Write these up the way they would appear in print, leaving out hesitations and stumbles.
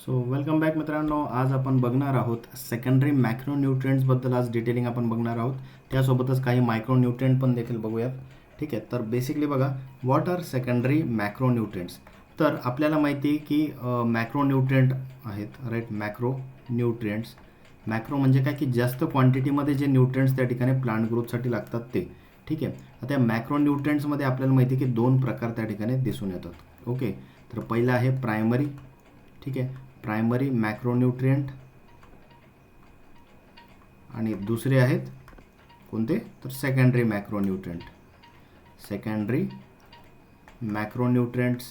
So welcome back मित्रांनो. आज आपण बघणार आहोत सेकंडरी मॅक्रोन्यूट्रिएंट्सबद्दल. आज डिटेलिंग आपण बघणार आहोत. त्यासोबतच काही मायक्रोन्यूट्रिएंट पण देखील बघूयात. ठीक आहे, तर बेसिकली बघा, व्हॉट आर सेकंडरी मॅक्रोन्यूट्रिएंट्स. तर आपल्याला माहिती आहे की मॅक्रोन्यूट्रिएंट आहेत, राईट. मॅक्रोन्यूट्रिएंट्स, मॅक्रो म्हणजे काय की जास्त क्वांटिटीमध्ये जे न्यूट्रिएंट्स त्या ठिकाणी प्लांट ग्रोथसाठी लागतात ते. ठीक आहे, आता मॅक्रोन्यूट्रिएंट्समध्ये आपल्याला माहिती आहे की दोन प्रकार त्या ठिकाणी दिसून येतात. ओके, तर पहिला आहे प्रायमरी. ठीक आहे, प्रायमरी मॅक्रोन्यूट्रिएंट आणि दुसरे आहेत कोणते, तर सेकंडरी मॅक्रोन्यूट्रिएंट. सेकंडरी मॅक्रोन्यूट्रिएंट्स.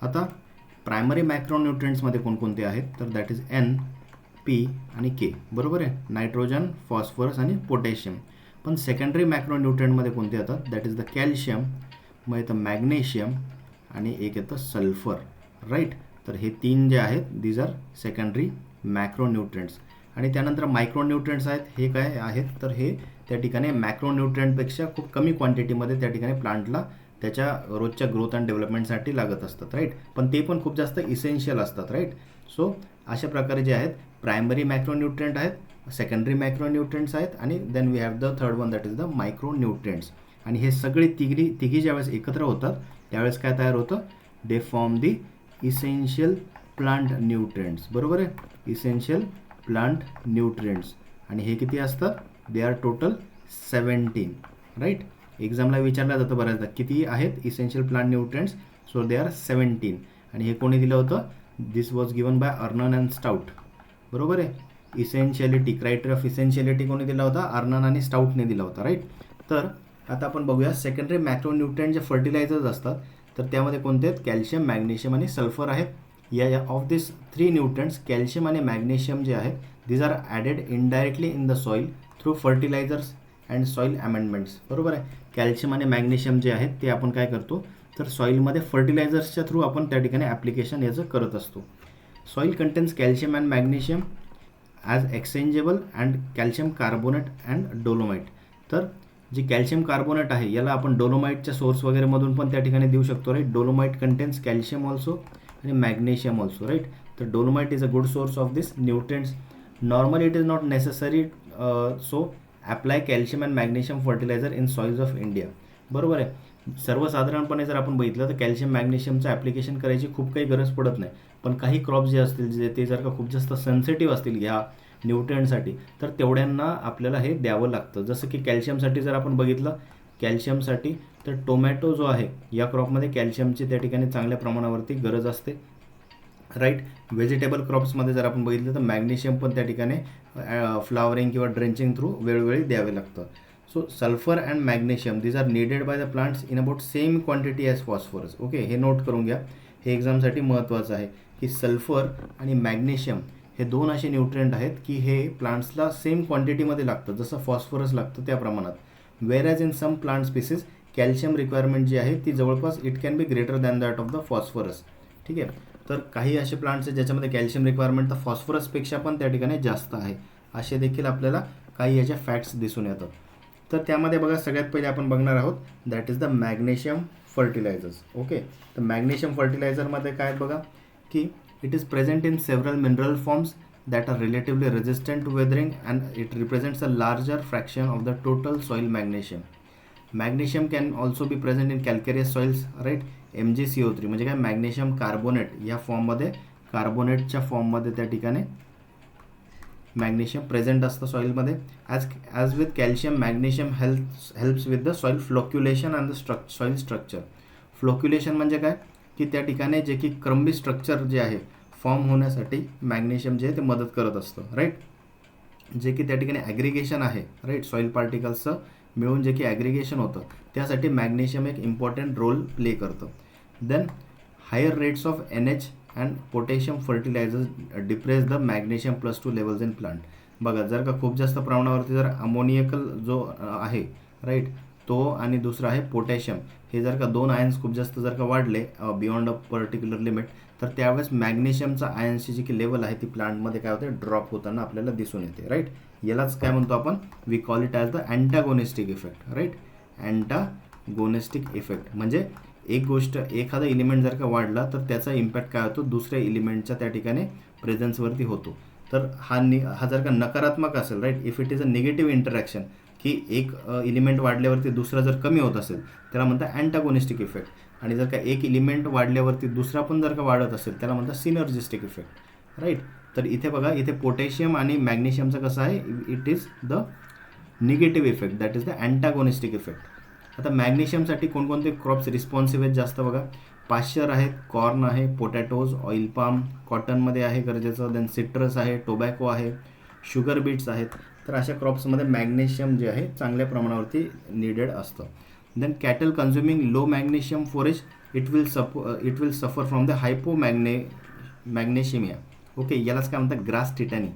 आता प्रायमरी मॅक्रोन्यूट्रिएंट्समध्ये कोणकोणते आहेत, तर दॅट इज एन, पी आणि के. बरोबर आहे, नायट्रोजन, फॉस्फरस आणि पोटॅशियम. पण सेकंडरी मॅक्रोन्यूट्रिएंटमध्ये कोणते येतात, दॅट इज द कॅल्शियम, मग येतं मॅग्नेशियम आणि एक येतं सल्फर, राईट. तर हे तीन जे आहेत दीज आर सेकंडरी मॅक्रोन्यूट्रिएंट्स. आणि त्यानंतर मायक्रोन्यूट्रिएंट्स आहेत. हे काय आहेत, तर हे त्या ठिकाणी मॅक्रोन्यूट्रिएंटपेक्षा खूप कमी क्वांटिटीमध्ये त्या ठिकाणी प्लांटला त्याच्या रोजच्या ग्रोथ अँड डेव्हलपमेंटसाठी लागत असतात, राईट. पण ते पण खूप जास्त इसेन्शियल असतात, राईट. सो अशा प्रकारे जे आहेत प्रायमरी मॅक्रोन्यूट्रिएंट आहेत, सेकंडरी मॅक्रोन्यूट्रिएंट्स आहेत आणि then we have the third one that is the micronutrients. आणि हे सगळे तिघी ज्यावेळेस एकत्र होतात त्यावेळेस काय तयार होतं, they form the essential plant nutrients. बरोबर आहे, इसेन्शियल प्लांट न्यूट्रिएंट्स. आणि हे किती असतात, दे आर टोटल 17, राईट. एक्झामला विचारलं जातं बऱ्याचदा किती आहेत essential plant nutrients. So they are 17. आणि हे कोणी दिलं होतं, this was given by Arnon and Stout. बरोबर आहे, इसेन्शियलिटी, क्रायटेरिया ऑफ इसेन्शियलिटी कोणी दिला होता, अर्नन आणि स्टाउटने दिला होता, राईट. तर आता आपण बघूया सेकंडरी मॅक्रोन्यूट्रिएंट जे फर्टिलायझर्स असतात तर त्यामध्ये कोणते आहेत, कॅल्शियम, मॅग्नेशियम आणि सल्फर आहेत. या ऑफ दिस 3 न्यूट्रिएंट्स, कॅल्शियम आणि मॅग्नेशियम जे आहेत these are added indirectly in the soil through fertilisers and soil amendments. बरोबर आहे, कॅल्शियम आणि मॅग्नेशियम जे आहेत ते आपण काय करतो, तर सॉईलमध्ये फर्टिलायझर्सच्या थ्रू आपण त्या ठिकाणी ॲप्लिकेशन याचं करत असतो. Soil contains calcium and magnesium as exchangeable and calcium carbonate and dolomite. तर जी कॅल्शियम कार्बोनेट आहे याला आपण डोलोमाइटच्या सोर्स वगैरेमधून पण त्या ठिकाणी देऊ शकतो, right. Dolomite contains calcium also आणि मॅग्नेशियम ऑल्सो, राईट. तर dolomite is a good source of this nutrients. Normally it is not necessary, so apply calcium and magnesium fertiliser in soils of India. बरोबर आहे, सर्वसाधारणपणे जर आपण बघितलं तर calcium मॅग्नेशियमचं application करायची खूप काही गरज पडत नाही. पण काही क्रॉप्स जे असतील जे ते जर का खूप जास्त सेन्सिटिव्ह असतील ह्या न्यूट्रिएंटसाठी तर तेवढ्यांना आपल्याला हे द्यावं लागतं. जसं की कॅल्शियमसाठी जर आपण बघितलं, कॅल्शियमसाठी तर टोमॅटो जो आहे या क्रॉपमध्ये कॅल्शियमची त्या ठिकाणी चांगल्या प्रमाणावरती गरज असते, राईट. व्हेजिटेबल क्रॉप्समध्ये जर आपण बघितलं तर मॅग्नेशियम पण त्या ठिकाणी फ्लावरिंग किंवा ड्रेंचिंग थ्रू वेळोवेळी द्यावे लागतं. So sulphur and magnesium these are needed by the plants in about same quantity as phosphorus. Okay, हे नोट करून घ्या, हे एक्झामसाठी महत्त्वाचं आहे की सल्फर आणि मॅग्नेशियम हे दोन असे न्यूट्रिएंट आहेत की हे प्लांट्सला सेम क्वांटिटीमध्ये लागतं, जसं फॉस्फरस लागतं त्या प्रमाणात. Whereas in some plant species calcium requirement जी आहे ती जवळपास it can be greater than that of the phosphorus. ठीक आहे, तर काही असे प्लांट्स आहेत ज्याच्यामध्ये कॅल्शियम रिक्वायरमेंट तर फॉस्फरसपेक्षा पण त्या ठिकाणी जास्त आहे. असे देखील आपल्याला काही याच्या फॅक्ट्स दिसून येतात. तर त्यामध्ये बघा, सगळ्यात पहिले आपण बघणार आहोत that is the magnesium fertilisers. Okay, तर मॅग्नेशियम फर्टिलायझरमध्ये काय बघा की it is present in several mineral forms that are relatively resistant to weathering and it represents a larger fraction of the total soil magnesium. Magnesium can also be present in calcareous soils, right. MgCO3 म्हणजे काय, magnesium carbonate या फॉर्ममध्ये, कार्बोनेटच्या फॉर्ममध्ये त्या ठिकाणी magnesium present असतं सॉईलमध्ये. As with calcium magnesium helps with the soil flocculation and the soil structure. Flocculation म्हणजे काय की त्या ठिकाणी जे की क्रम्बी स्ट्रक्चर जे आहे फॉर्म होण्यासाठी मॅग्नेशियम जे आहे ते मदत करत असतं, राईट. जे की त्या ठिकाणी ॲग्रिगेशन आहे, राईट. सॉईल पार्टिकल्सचं मिळून जे की ॲग्रिगेशन होतं त्यासाठी मॅग्नेशियम एक इम्पॉर्टंट रोल प्ले करतं. Then higher rates of NH and potassium fertilisers depress the magnesium +2 levels in plant. बघा, जर का खूप जास्त प्रमाणावरती जर अमोनियकल जो आहे, राईट, तो आणि दुसरा आहे पोटॅशियम, हे जर का दोन आयन्स खूप जास्त जर का वाढले बियॉन्ड अ पर्टिक्युलर लिमिट तर त्यावेळेस मॅग्नेशियमचा आयन्सची जी की लेवल आहे ती प्लांटमध्ये काय होते, ड्रॉप होताना आपल्याला दिसून येते, राईट. यालाच काय म्हणतो आपण, we call it as the antagonistic effect, right. Antagonistic effect म्हणजे एक गोष्ट, एखादा इलिमेंट जर का वाढला तर त्याचा इम्पॅक्ट काय होतो, दुसऱ्या इलिमेंटच्या त्या ठिकाणी प्रेझन्सवरती होतो. तर हा जर का नकारात्मक असेल, right, if it is a negative interaction, की एक इलिमेंट वाढल्यावरती दुसरा जर कमी होत असेल त्याला म्हणतात अँटागोनिस्टिक इफेक्ट. आणि जर का एक इलिमेंट वाढल्यावरती दुसरा पण जर का वाढत असेल त्याला म्हणतात सिनर्जिस्टिक इफेक्ट, राईट. तर इथे बघा, इथे पोटॅशियम आणि मॅग्नेशियमचं कसं आहे, it is the negative effect, that is the antagonistic effect. आता मॅग्नेशियमसाठी कोणकोणते क्रॉप्स रिस्पॉन्सिव्ह आहेत जास्त बघा, पाश्चर आहेत, कॉर्न आहे, पोटॅटोज, ऑइल पाम, कॉटनमध्ये आहे गरजेचं, देन सिट्रस आहे, टोबॅको आहे, शुगर बीट्स आहेत. तर अशा क्रॉप्समध्ये मॅग्नेशियम जे आहे चांगल्या प्रमाणावरती निडेड असतं. Then cattle consuming low magnesium forage, it will suffer from the magnesemia. Okay, यालाच काय म्हणतात, ग्रास टिटॅनी.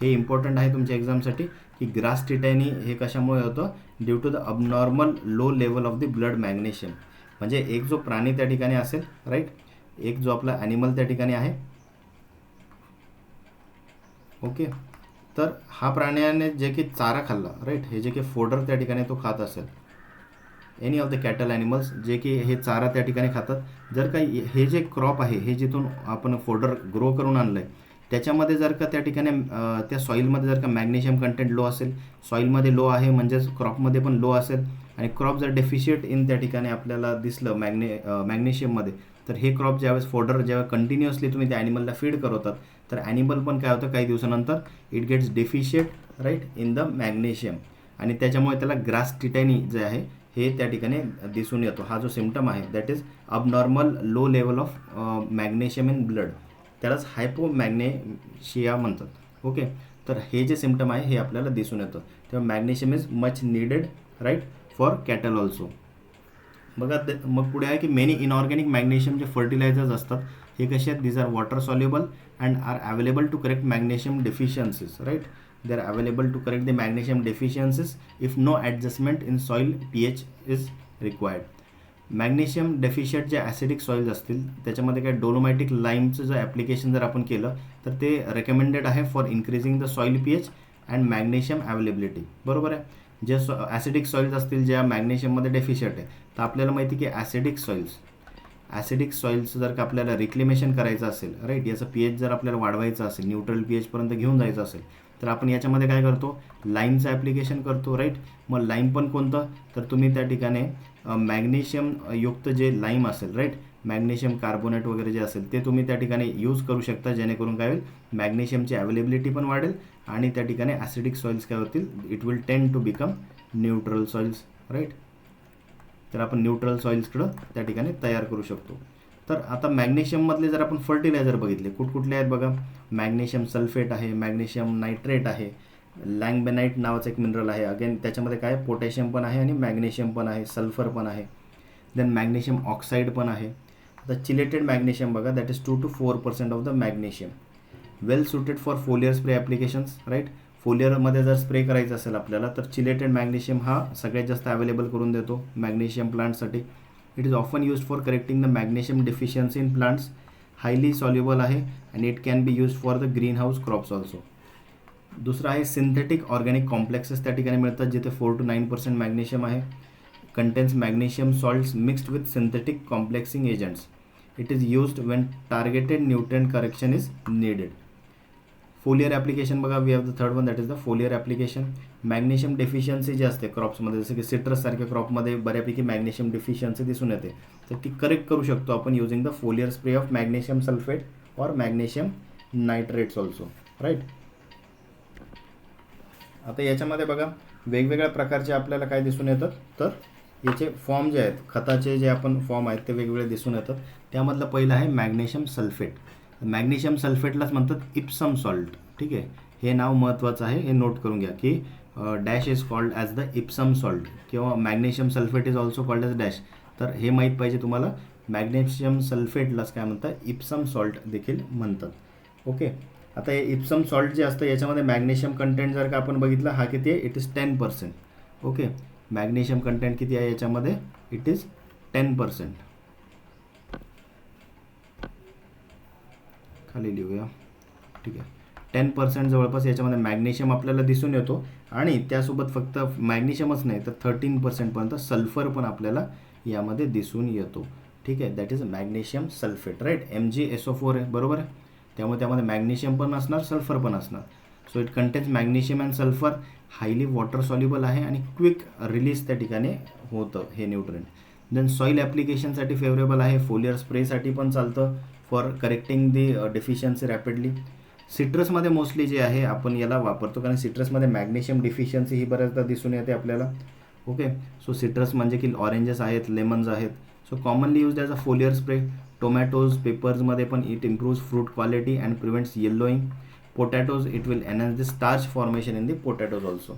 हे इम्पॉर्टंट आहे तुमच्या एक्झामसाठी, की ग्रास टिटॅनी हे कशामुळे होतं, due to the abnormal low level of the blood magnesium. म्हणजे एक जो प्राणी त्या ठिकाणी असेल, राईट, एक जो आपला ॲनिमल त्या ठिकाणी आहे, ओके, तर हा प्राण्याने जे की चारा खाल्ला, राईट, हे जे की फोडर त्या ठिकाणी तो खात असेल, any of the cattle animals जे की हे चारा त्या ठिकाणी खातात, जर का हे जे क्रॉप आहे, हे जिथून आपण फोडर ग्रो करून आणलं आहे त्याच्यामध्ये जर का त्या ठिकाणी त्या सॉईलमध्ये जर का मॅग्नेशियम कंटेंट लो असेल, सॉईलमध्ये लो आहे म्हणजेच क्रॉपमध्ये पण लो असेल, आणि क्रॉप जर डेफिशिएट इन त्या ठिकाणी आपल्याला दिसलं मॅग्नेशियममध्ये, तर हे क्रॉप ज्यावेळेस फोडर जेव्हा कंटिन्युअसली तुम्ही त्या ॲनिमलला फीड करवतात तर ॲनिमल पण काय होतं, काही दिवसानंतर it gets deficient, right, in the magnesium. आणि त्याच्यामुळे त्याला ग्रास टिटॅनी जे आहे हे त्या ठिकाणी दिसून येतो. हा जो सिम्पटम आहे that is abnormal low level of magnesium in blood, त्यालाच हायपोमॅग्नेशिया म्हणतात. ओके, तर हे जे सिम्पटम आहे हे आपल्याला दिसून येतं. तेव्हा magnesium is much needed, right, for cattle also. बघा मग पुढे आहे की मेनी इनऑर्गॅनिक मॅग्नेशियम जे फर्टिलायझर्स असतात हे कसे आहेत, these are water soluble and are available to correct magnesium deficiencies, right. They are available to correct the magnesium deficiencies if no adjustment in soil pH is required. Magnesium deficient जे acidic soils असतील त्याच्यामध्ये काय डोलोमॅटिक लाईमचं जर application जर आपण केलं तर ते रेकमेंडेड आहे for increasing the soil pH and magnesium availability. बरोबर आहे. जे ॲसिडिक सॉईल्स असतील ज्या मॅग्नेशियममध्ये डेफिशिएट आहे, तर आपल्याला माहिती की ॲसिडिक सॉईल्स जर का आपल्याला रिक्लेमेशन करायचं असेल, राईट, याचं pH जर आपल्याला वाढवायचं असेल, न्यूट्रल pHपर्यंत घेऊन जायचं असेल, तर आपण याच्यामध्ये काय करतो, लाईमचं ॲप्लिकेशन करतो, राईट. मग लाईम पण कोणतं, तर तुम्ही त्या ठिकाणी मॅग्नेशियम युक्त जे लाईम असेल, राईट, मॅग्नेशियम कार्बोनेट वगैरे जे असेल ते तुम्ही त्या ठिकाणी यूज करू शकता, जेणेकरून काय होईल, मॅग्नेशियमची अवेलेबिलिटी पण वाढेल आणि त्या ठिकाणी ॲसिडिक सॉईल्स काय होतील, इट विल टेंड टू बिकम न्यूट्रल सॉईल्स, राईट. तर आपण न्यूट्रल सॉईल्सकडं त्या ठिकाणी तयार करू शकतो. तर आता मॅग्नेशियममधले जर आपण फर्टिलायझर बघितले कुठकुठले आहेत बघा, मॅग्नेशियम सल्फेट आहे, मॅग्नेशियम नायट्रेट आहे, लँगबेनाईट नावाचं एक मिनरल आहे, अगेन त्याच्यामध्ये काय पोटॅशियम पण आहे आणि मॅग्नेशियम पण आहे, सल्फर पण आहे, देन मॅग्नेशियम ऑक्साईड पण आहे. आता चिलेटेड मॅग्नेशियम बघा, that is 2 to 4% of the magnesium, well suited for foliar spray applications, right. फोलियरमध्ये जर स्प्रे करायचं असेल आपल्याला तर चिलेटेड मॅग्नेशियम हा सगळ्यात जास्त अवेलेबल करून देतो मॅग्नेशियम प्लांटसाठी. It is often use for correcting the magnesium deficiency in plants, highly soluble आहे आणि it can be use for the greenhouse crops also. दुसरा आहे सिंथेटिक ऑर्गॅनिक कॉम्प्लेक्सेस त्या ठिकाणी मिळतात जिथे 4 to 9% मॅग्नेशियम आहे. Contains magnesium salts mixed with synthetic complexing agents. It is used when targeted nutrient correction is needed. Foliar application बघा, we have the third one, that is the foliar application. Magnesium deficiency जे असते क्रॉप्समध्ये, जसं की सिट्रससारख्या क्रॉपमध्ये बऱ्यापैकी magnesium deficiency दिसून येते, तर ती करेक्ट करू शकतो आपण using the foliar spray of magnesium sulphate और मॅग्नेशियम नायट्रेट्स ऑल्सो, राईट. आता याच्यामध्ये बघा वेगवेगळ्या प्रकारचे आपल्याला काय दिसून येतात, तर याचे फॉर्म जे आहेत, खताचे जे आपण फॉर्म आहेत ते वेगवेगळे दिसून येतात. त्यामधलं पहिलं आहे मॅग्नेशियम सल्फेट. मॅग्नेशियम सल्फेटलाच म्हणतात इप्सम सॉल्ट, ठीक आहे. हे नाव महत्त्वाचं आहे, हे नोट करून घ्या की dash is called as the Epsom salt किंवा magnesium sulphate is also called as dash. तर हे माहीत पाहिजे तुम्हाला, मॅग्नेशियम सल्फेटलाच काय म्हणतात, इप्सम सॉल्ट देखील म्हणतात. ओके. आता हे इप्सम सॉल्ट जे असतं याच्यामध्ये मॅग्नेशियम कंटेंट जर का आपण बघितलं, हा किती आहे, it is 10%. Okay, magnesium content किती आहे याच्यामध्ये, इट इज 10%. खाली लिहूया, ठीक आहे. 10% जवळपास याच्यामध्ये मॅग्नेशियम आपल्याला दिसून येतो आणि त्यासोबत फक्त मॅग्नेशियमच नाही तर 13% पर्यंत सल्फर पण आपल्याला यामध्ये दिसून येतो. ठीक आहे, that is magnesium sulphate, right. MgSO4 आहे, बरोबर आहे. त्यामुळे त्यामध्ये मॅग्नेशियम पण असणार, सल्फर पण असणार. So it contains magnesium and sulphur, highly water soluble आहे आणि क्विक रिलीज त्या ठिकाणी होतं हे न्यूट्रिएंट. देन सॉईल ॲप्लिकेशनसाठी फेवरेबल आहे, फोलियर स्प्रेसाठी पण चालतं for correcting the deficiency rapidly. सिट्रसमध्ये मोस्टली जे आहे आपण याला वापरतो, कारण सिट्रसमध्ये मॅग्नेशियम डिफिशियन्सी ही बऱ्याचदा दिसून येते आपल्याला. ओके, सो सिट्रस म्हणजे की ऑरेंजेस आहेत, लेमन्स आहेत. So commonly use as a foliar spray. Tomatoes, पेपर्समध्ये पण it improves fruit quality and prevents yellowing. Potatoes, it will enhance the starch formation in the potatoes also.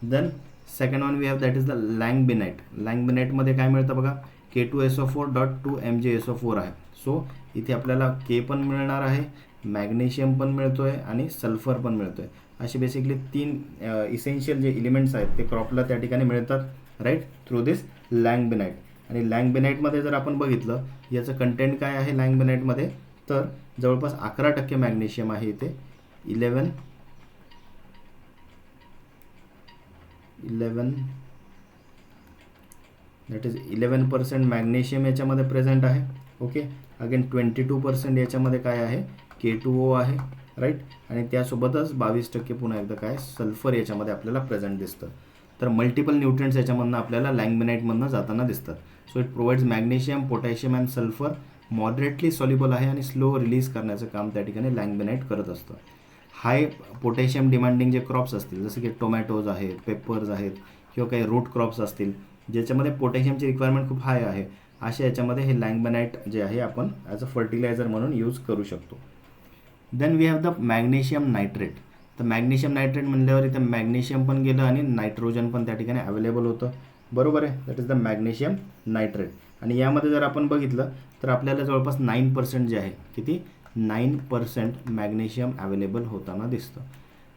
Then second one we have that is the langbeinite. लँगबिनाइटमध्ये काय मिळतं बघा, K2SO4.2 MgSO4 आहे. So इथे आपल्याला के पण मिळणार आहे, मॅग्नेशियम पण मिळतो आहे आणि सल्फर पण मिळतो आहे. असे बेसिकली 3 इसेन्शियल जे एलिमेंट्स आहेत ते क्रॉपला त्या ठिकाणी मिळतात, राईट, थ्रू दिस लँगबिनाइट. आणि लँगबिनाइटमध्ये जर आपण बघितलं याचं कंटेंट काय आहे लँगबिनाइटमध्ये, तर जवळपास 11% मॅग्नेशियम आहे इथे. 11 दॅट इज 11% मॅग्नेशियम याच्यामध्ये प्रेझेंट आहे. ओके, अगेन 22% याच्यामध्ये काय आहे, K2O आहे, राईट. आणि त्यासोबतच 22% पुन्हा एकदा काय सल्फर याच्यामध्ये आपल्याला प्रेझेंट दिसतं. तर मल्टिपल न्यूट्रिएंट्स याच्यामधनं आपल्याला लँगबिनाइटमधनं जाताना दिसतात. So it provides magnesium, potassium and sulphur. Moderately soluble आहे आणि स्लो रिलीज करण्याचं काम त्या ठिकाणी लँगबिनाइट करत असतं. हाय पोटॅशियम डिमांडिंग जे क्रॉप्स असतील, जसं की टोमॅटोज आहेत, पेपर्स आहेत किंवा काही रूट क्रॉप्स असतील ज्याच्यामध्ये पोटॅशियमची रिक्वायरमेंट खूप हाय आहे, अशा याच्यामध्ये हे लँगबिनाइट जे आहे आपण ॲज अ फर्टिलायझर म्हणून यूज करू शकतो. Then we have the magnesium nitrate. तर मॅग्नेशियम नायट्रेट म्हणल्यावर इथं मॅग्नेशियम पण गेलं आणि नायट्रोजन पण त्या ठिकाणी अवेलेबल होतं, बरोबर आहे. That is the magnesium nitrate. आणि यामध्ये जर आपण बघितलं तर आपल्याला जवळपास 9% जे आहे, किती, 9% मॅग्नेशियम अवेलेबल होताना दिसतं.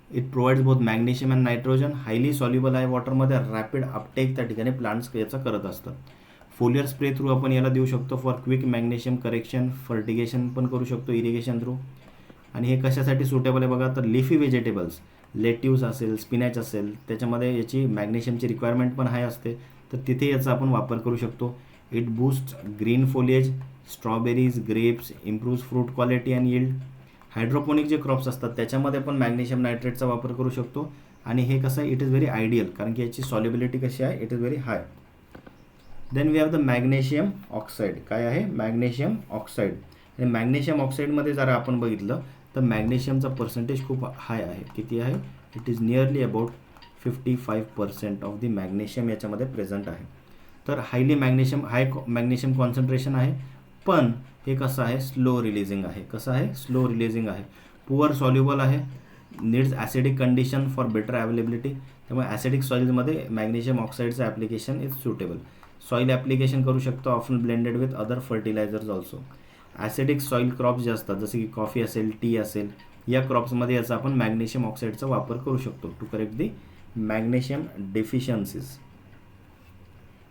It provides both magnesium and nitrogen, highly soluble आहे वॉटरमध्ये, रॅपिड अपटेक त्या ठिकाणी प्लांट्स याचं करत असतात. फोलियर स्प्रे थ्रू आपण याला देऊ शकतो for quick magnesium correction, fertigation पण करू शकतो इरिगेशन थ्रू. आणि हे कशासाठी सुटेबल आहे बघा, तर लिफी व्हेजिटेबल्स, लेट्यूस असेल, स्पिनॅच असेल, त्याच्यामध्ये याची मॅग्नेशियमची रिक्वायरमेंट पण हाय असते, तर तिथे याचा आपण वापर करू शकतो. It boost green foliage, strawberries, grapes, improves fruit quality and yield. Hydroponic जे क्रॉप्स असतात त्याच्यामध्ये पण मॅग्नेशियम नायट्रेटचा वापर करू शकतो. आणि हे कसं आहे, इट इज व्हेरी आयडियल, कारण की याची सॉल्युबिलिटी कशी आहे, it is very high. Then we have the magnesium oxide. काय आहे, मॅग्नेशियम ऑक्साईड. आणि मॅग्नेशियम ऑक्साईडमध्ये जर आपण बघितलं तर मॅग्नेशियमचा पर्सेंटेज खूप हाय आहे. किती आहे, it is nearly about 55% of the magnesium याच्यामध्ये प्रेझेंट आहे. तर हाय मॅग्नेशियम कॉन्सन्ट्रेशन आहे, पण हे कसं आहे, स्लो रिलीजिंग आहे. कसं आहे, स्लो रिलीजिंग आहे. पुअर सॉल्युबल आहे, needs acidic condition for better availability. त्यामुळे ॲसिडिक सॉईल्समध्ये मॅग्नेशियम ऑक्साईडचं application is suitable. Soil application करू शकतो, often blended with other fertilizers also. Acidic soil crops जे असतात, जसे की कॉफी असेल, टी असेल, या क्रॉप्समध्ये याचा आपण मॅग्नेशियम ऑक्साईडचा वापर करू शकतो to correct the magnesium deficiencies.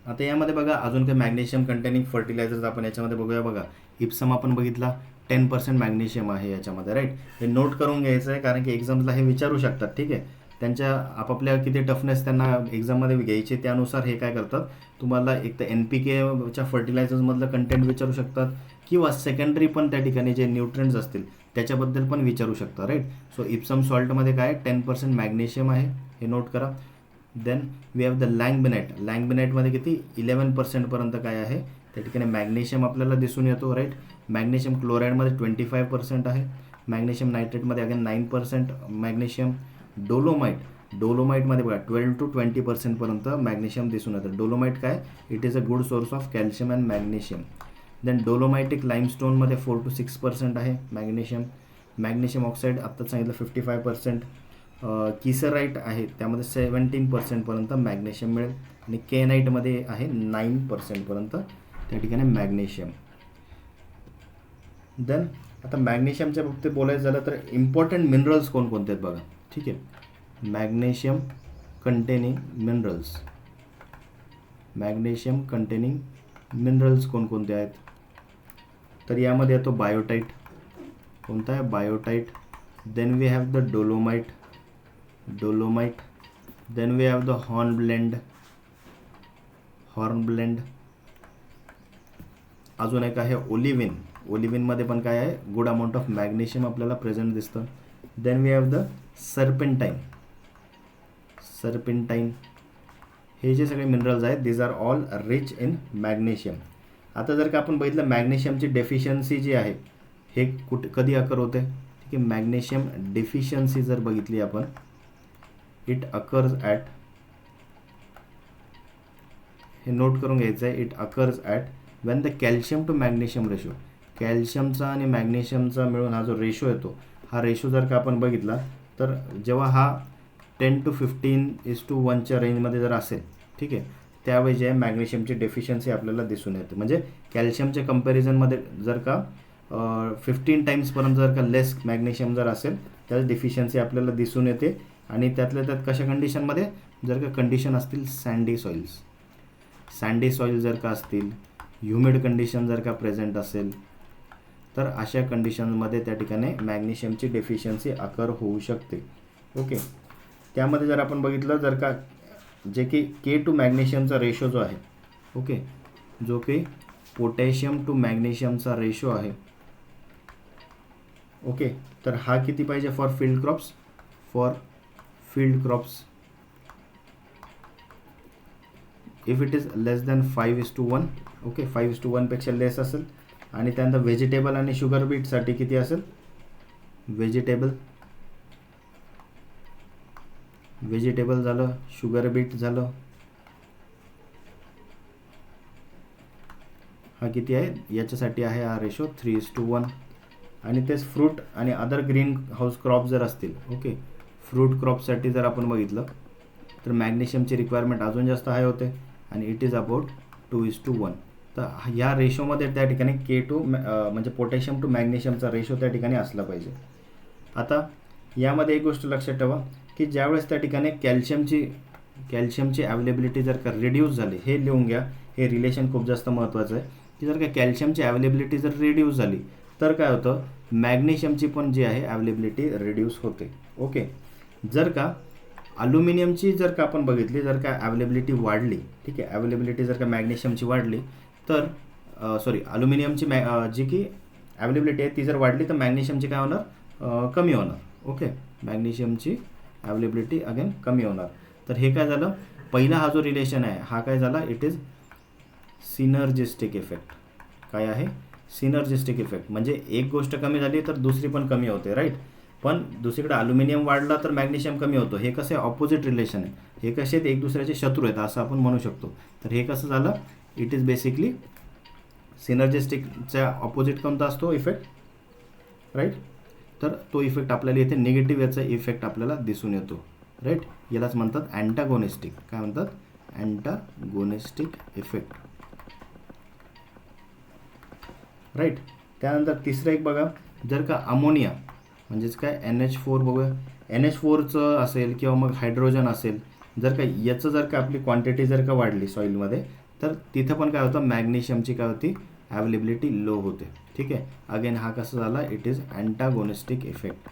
आता यामध्ये बघा अजून काही मॅग्नेशियम कंटेनिंग फर्टिलायझर्स आपण याच्यामध्ये बघूया. बघा, इप्सम आपण बघितला, 10% मॅग्नेशियम आहे याच्यामध्ये, राईट. हे नोट करून घ्यायचं आहे, कारण की एक्झाम्सला हे विचारू शकतात, ठीक आहे. त्यांच्या आपापल्या किती टफनेस त्यांना एक्झाममध्ये घ्यायचे त्यानुसार हे काय करतात, तुम्हाला एक तर NPKच्या फर्टिलायझर्समधलं कंटेंट विचारू शकतात किंवा सेकंडरी पण त्या ठिकाणी जे न्यूट्रिएंट्स असतील त्याच्याबद्दल पण विचारू शकता, राईट. सो इप्सम सॉल्टमध्ये काय 10% मॅग्नेशियम आहे, हे नोट करा. Then we have the langbeinite. लँगबिनाइटमध्ये किती, 11% काय आहे त्या ठिकाणी मॅग्नेशियम आपल्याला दिसून येतो, राईट. मॅग्नेशियम क्लोराईडमध्ये 25% आहे. मॅग्नेशियम नायट्रेटमध्ये अगेन 9% मॅग्नेशियम. डोलोमाइटमध्ये बघा 12 to 20% मॅग्नेशियम दिसून येतं. डोलोमाइट काय, it is a good source of calcium and magnesium. Then dolomitic लाईमस्टोनमध्ये 4 to 6% आहे मॅग्नेशियम. मॅग्नेशियम ऑक्साईड आत्ताच सांगितलं 55%. किसराईट आहे त्यामध्ये 17% मॅग्नेशियम मिळेल. आणि केनाईटमध्ये आहे 9% त्या ठिकाणी मॅग्नेशियम. देन आता मॅग्नेशियमच्या बाबतीत बोलायचं झालं तर इम्पॉर्टंट मिनरल्स कोणकोणते आहेत बघा, ठीक आहे. मॅग्नेशियम कंटेनिंग मिनरल्स कोणकोणते आहेत, तर यामध्ये येतो बायोटाईट. कोणता आहे, biotite. Then we have the dolomite. Then we have the hornblende. अजून एक आहे ओलिव्हिन. ओलिव्हिनमध्ये पण काय आहे, गुड अमाऊंट ऑफ मॅग्नेशियम आपल्याला प्रेझेंट दिसतं. Then we have the serpentine. Serpentine हे जे सगळे मिनरल्स आहेत these are all rich in magnesium. आता जर का आपण बघितलं मॅग्नेशियमची डेफिशियन्सी जी आहे हे कधी अकर होते, ठीक आहे. मॅग्नेशियम डेफिशियन्सी जर बघितली आपण, इट अकर्स ॲट, हे नोट करून घ्यायचं आहे, it occurs at when the calcium to magnesium ratio. कॅल्शियमचा आणि मॅग्नेशियमचा मिळून हा जो रेशो येतो, हा रेशो जर का आपण बघितला तर जेव्हा हा 10 to 15:1 रेंजमध्ये जर असेल, ठीक आहे, त्यावेळी जे मॅग्नेशियमची डेफिशियन्सी आपल्याला दिसून येते. म्हणजे कॅल्शियमच्या कंपॅरिझनमध्ये जर का 15 टाईम्सपर्यंत जर का लेस मॅग्नेशियम जर असेल त्याची डेफिशियन्सी आपल्याला दिसून येते. आणि त्यातल्या त्यात कशा कंडिशनमध्ये, जर का कंडिशन असतील सँडी सॉइल्स, सँडी सॉइल जर का असतील, ह्युमिड कंडिशन जर का प्रेझेंट असेल, तर अशा कंडिशनमध्ये त्या ठिकाणी मॅग्नेशियमची डेफिशियन्सी अकर होऊ शकते. ओके. त्यामध्ये जर आपण बघितलं, जर का जे की के टू मॅग्नेशियमचा रेशो जो आहे, ओके, जो की पोटॅशियम टू मॅग्नेशियमचा रेशो आहे, ओके, तर हा किती पाहिजे for field crops, for field crops if it is less than 5:1, okay, 5:1 पेक्षा लेस असेल. आणि त्यानंतर व्हेजिटेबल आणि शुगर बीटसाठी किती असेल, व्हेजिटेबल झालं, शुगर बीट झालं, हा किती आहे, याच्यासाठी आहे हा रेशो 3:1. आणि तेच फ्रूट आणि अदर ग्रीन हाऊस क्रॉप जर असतील, ओके, फ्रूट क्रॉपसाठी जर आपण बघितलं तर मॅग्नेशियमची रिक्वायरमेंट अजून जास्त हाय होते आणि इट इज अबाउट 2:1. तर ह्या रेशोमध्ये त्या ठिकाणी के टू म्हणजे पोटॅशियम टू मॅग्नेशियमचा रेशो त्या ठिकाणी असला पाहिजे. आता यामध्ये एक गोष्ट लक्षात ठेवा की ज्यावेळेस त्या ठिकाणी कॅल्शियमची अवेलेबिलिटी जर का रिड्यूस झाली, हे लिहून घ्या, हे रिलेशन खूप जास्त महत्त्वाचं आहे की जर का कॅल्शियमची अवेलेबिलिटी जर रिड्यूस झाली तर काय होतं, मॅग्नेशियमची पण जी आहे अवेलेबिलिटी रिड्यूस होते. ओके. जर का अल्युमिनियमची जर का आपण बघितली, जर का अवेलेबिलिटी वाढली, ठीक आहे, अवेलेबिलिटी जर का मॅग्नेशियमची वाढली तर अल्युमिनियमची जी की अवेलेबिलिटी आहे ती जर वाढली तर मॅग्नेशियमची काय होणार, कमी होणार. ओके, मॅग्नेशियमची अवेलेबिलिटी अगेन कमी होणार. तर हे काय झालं, पहिला हा जो रिलेशन आहे हा काय झाला, इट इज सिनर्जिस्टिक इफेक्ट. काय आहे, सिनर्जिस्टिक इफेक्ट. म्हणजे एक गोष्ट कमी झाली तर दुसरी पण कमी होते, राईट. पण दुसरीकडे अल्युमिनियम वाढला तर मॅग्नेशियम कमी होतो. हे कसं आहे, ऑपोजिट रिलेशन आहे. हे कसे आहेत, एक दुसऱ्याचे शत्रू आहेत असं आपण म्हणू शकतो. तर हे कसं झालं, इट इज बेसिकली सिनर्जिस्टिकच्या ऑपोजिट कोणता असतो इफेक्ट, राईट. तर तो इफेक्ट आपल्याला इथे निगेटिव्ह याचा इफेक्ट आपल्याला दिसून येतो, राईट. यालाच म्हणतात अँटागोनिस्टिक. काय म्हणतात, अँटागोनिस्टिक इफेक्ट, राईट. त्यानंतर तिसरं एक बघा, जर का अमोनिया म्हणजेच काय NH4 बघूया, NH4चं असेल किंवा मग हायड्रोजन असेल, जर का याचं जर का आपली क्वांटिटी जर का वाढली सॉईलमध्ये तर तिथं पण काय होतं, मॅग्नेशियमची काय होती, अवेलेबिलिटी लो होते. ठीक आहे. अगेन हा कसा झाला, इट इज अँटागोनिस्टिक इफेक्ट.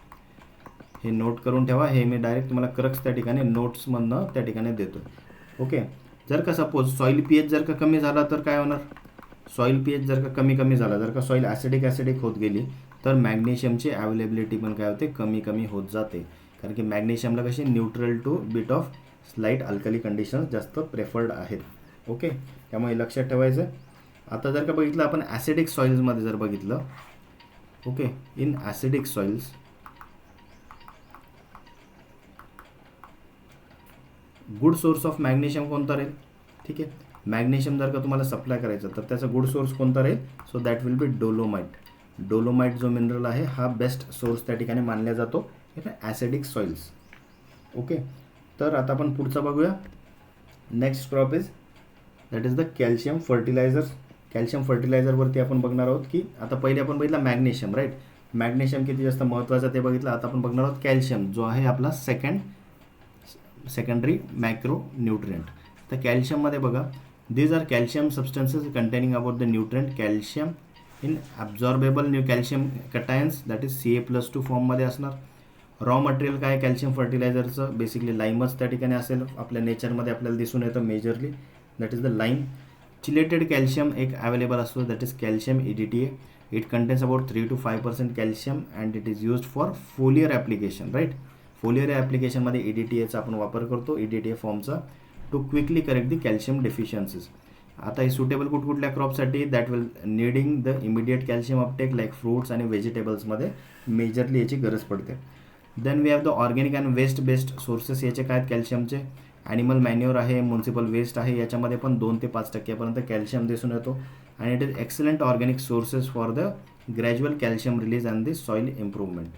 हे नोट करून ठेवा. हे मी डायरेक्ट तुम्हाला क्रक्स त्या ठिकाणी नोट्समधनं त्या ठिकाणी देतो. ओके. जर का सपोज सॉईल pH जर का कमी झाला तर काय होणार, सॉईल pH जर का कमी झाला, जर का सॉईल ॲसिडिक होत गेली तर मॅग्नेशियमची अवेलेबिलिटी पण काय होते, कमी होत जाते. कारण की मॅग्नेशियमला कशी neutral two bit of slight alkali conditions जास्त प्रेफर्ड आहेत. ओके, त्यामुळे लक्षात ठेवायचं. आता जर का बघितलं आपण ॲसिडिक सॉइल्समध्ये जर बघितलं, okay, in acidic soils good source of magnesium कोणता राहील. ठीक आहे, मॅग्नेशियम जर का तुम्हाला सप्लाय करायचं तर त्याचा गुड सोर्स कोणता राहील, so that will be dolomite. Dolomite जो मिनरल आहे हा बेस्ट सोर्स त्या ठिकाणी मानला जातो ॲसिडिक सॉइल्स. ओके, तर आता आपण पुढचा बघूया. Next crop is that is the calcium fertilizers. Calcium फर्टिलायझरवरती आपण बघणार आहोत की आता पहिले आपण बघितला मॅग्नेशियम, राईट. मॅग्नेशियम किती जास्त महत्त्वाचं ते बघितलं. आता आपण बघणार आहोत कॅल्शियम, जो आहे आपला सेकंडरी मॅक्रो न्यूट्रिएंट. तर कॅल्शियममध्ये बघा, these are calcium substances containing about the nutrient calcium in absorbable new calcium cations that is Ca+2 फॉर्ममध्ये असणार. रॉ मटेरियल काय कॅल्शियम फर्टिलायझरचं, बेसिकली लाईमच त्या ठिकाणी असेल. आपल्या नेचरमध्ये आपल्याला दिसून येतं majorly, that is the lime. Chelated calcium एक अवेलेबल असतो, that is calcium EDTA. It contains about 3 to 5% calcium and it is used for foliar application, right. Foliar ॲप्लिकेशनमध्ये EDTAचा आपण वापर करतो, EDTA फॉर्मचा, to quickly correct the calcium deficiencies. आता हे suitable कुठल्या क्रॉपसाठी, that will needing the immediate calcium uptake like fruits आणि व्हेजिटेबल्समध्ये मेजरली याची गरज पडते. Then we have the organic and waste based sources. याचे काय आहेत कॅल्शियमचे, ॲनिमल मॅन्युअर आहे, म्युन्सिपल वेस्ट आहे, याच्यामध्ये पण 2 ते 5% कॅल्शियम दिसून येतो. आणि it is excellent organic sources for the gradual calcium release and the soil improvement.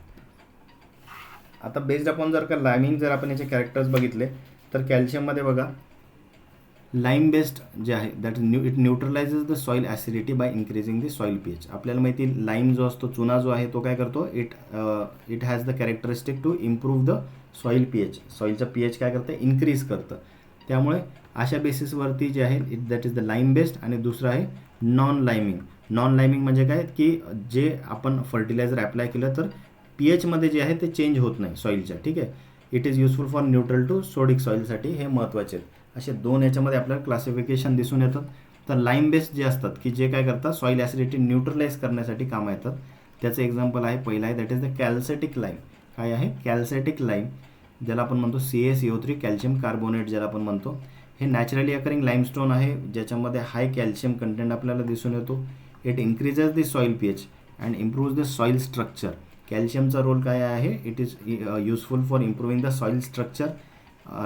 आता बेस्ड अपॉन जर का लायमिंग जर आपण याचे कॅरेक्टर्स बघितले तर कॅल्शियममध्ये बघा लाईम बेस्ड जे आहे that it neutralises the soil acidity by increasing the soil pH. आपल्याला माहिती लाईम जो असतो, चुना जो आहे तो काय करतो, it has the characteristic to improve the soil pH. सॉईलचं pH काय करतं, इन्क्रीज करतं. त्यामुळे अशा बेसिसवरती जे आहे that is the lime based. आणि दुसरं आहे नॉन लायमिंग. नॉन लायमिंग म्हणजे काय की जे आपण फर्टिलायझर ॲप्लाय केलं तर pHमध्ये जे आहे ते चेंज होत नाही सॉईलच्या, ठीक आहे. It is useful for neutral to sodic सॉईलसाठी, हे महत्त्वाचे आहेत. असे 2 याच्यामध्ये आपल्याला क्लासिफिकेशन दिसून येतात. तर लाईम बेस्ड जे असतात की जे काय करतात सॉईल ॲसिडिटी न्यूट्रलाइज करण्यासाठी कामं येतात. त्याचं एक्झाम्पल आहे, पहिला आहे दॅट इज द कॅल्सेटिक लाईम. काय आहे कॅल्सेटिक लाईम, ज्याला आपण म्हणतो CaCO3 कॅल्शियम कार्बोनेट ज्याला आपण म्हणतो. हे नॅचरली अकरिंग लाईमस्टोन आहे ज्याच्यामध्ये हाय कॅल्शियम कंटेंट आपल्याला दिसून येतो. It increases the soil pH and improves the soil structure. कॅल्शियमचा रोल काय आहे, it is useful for improving the soil structure,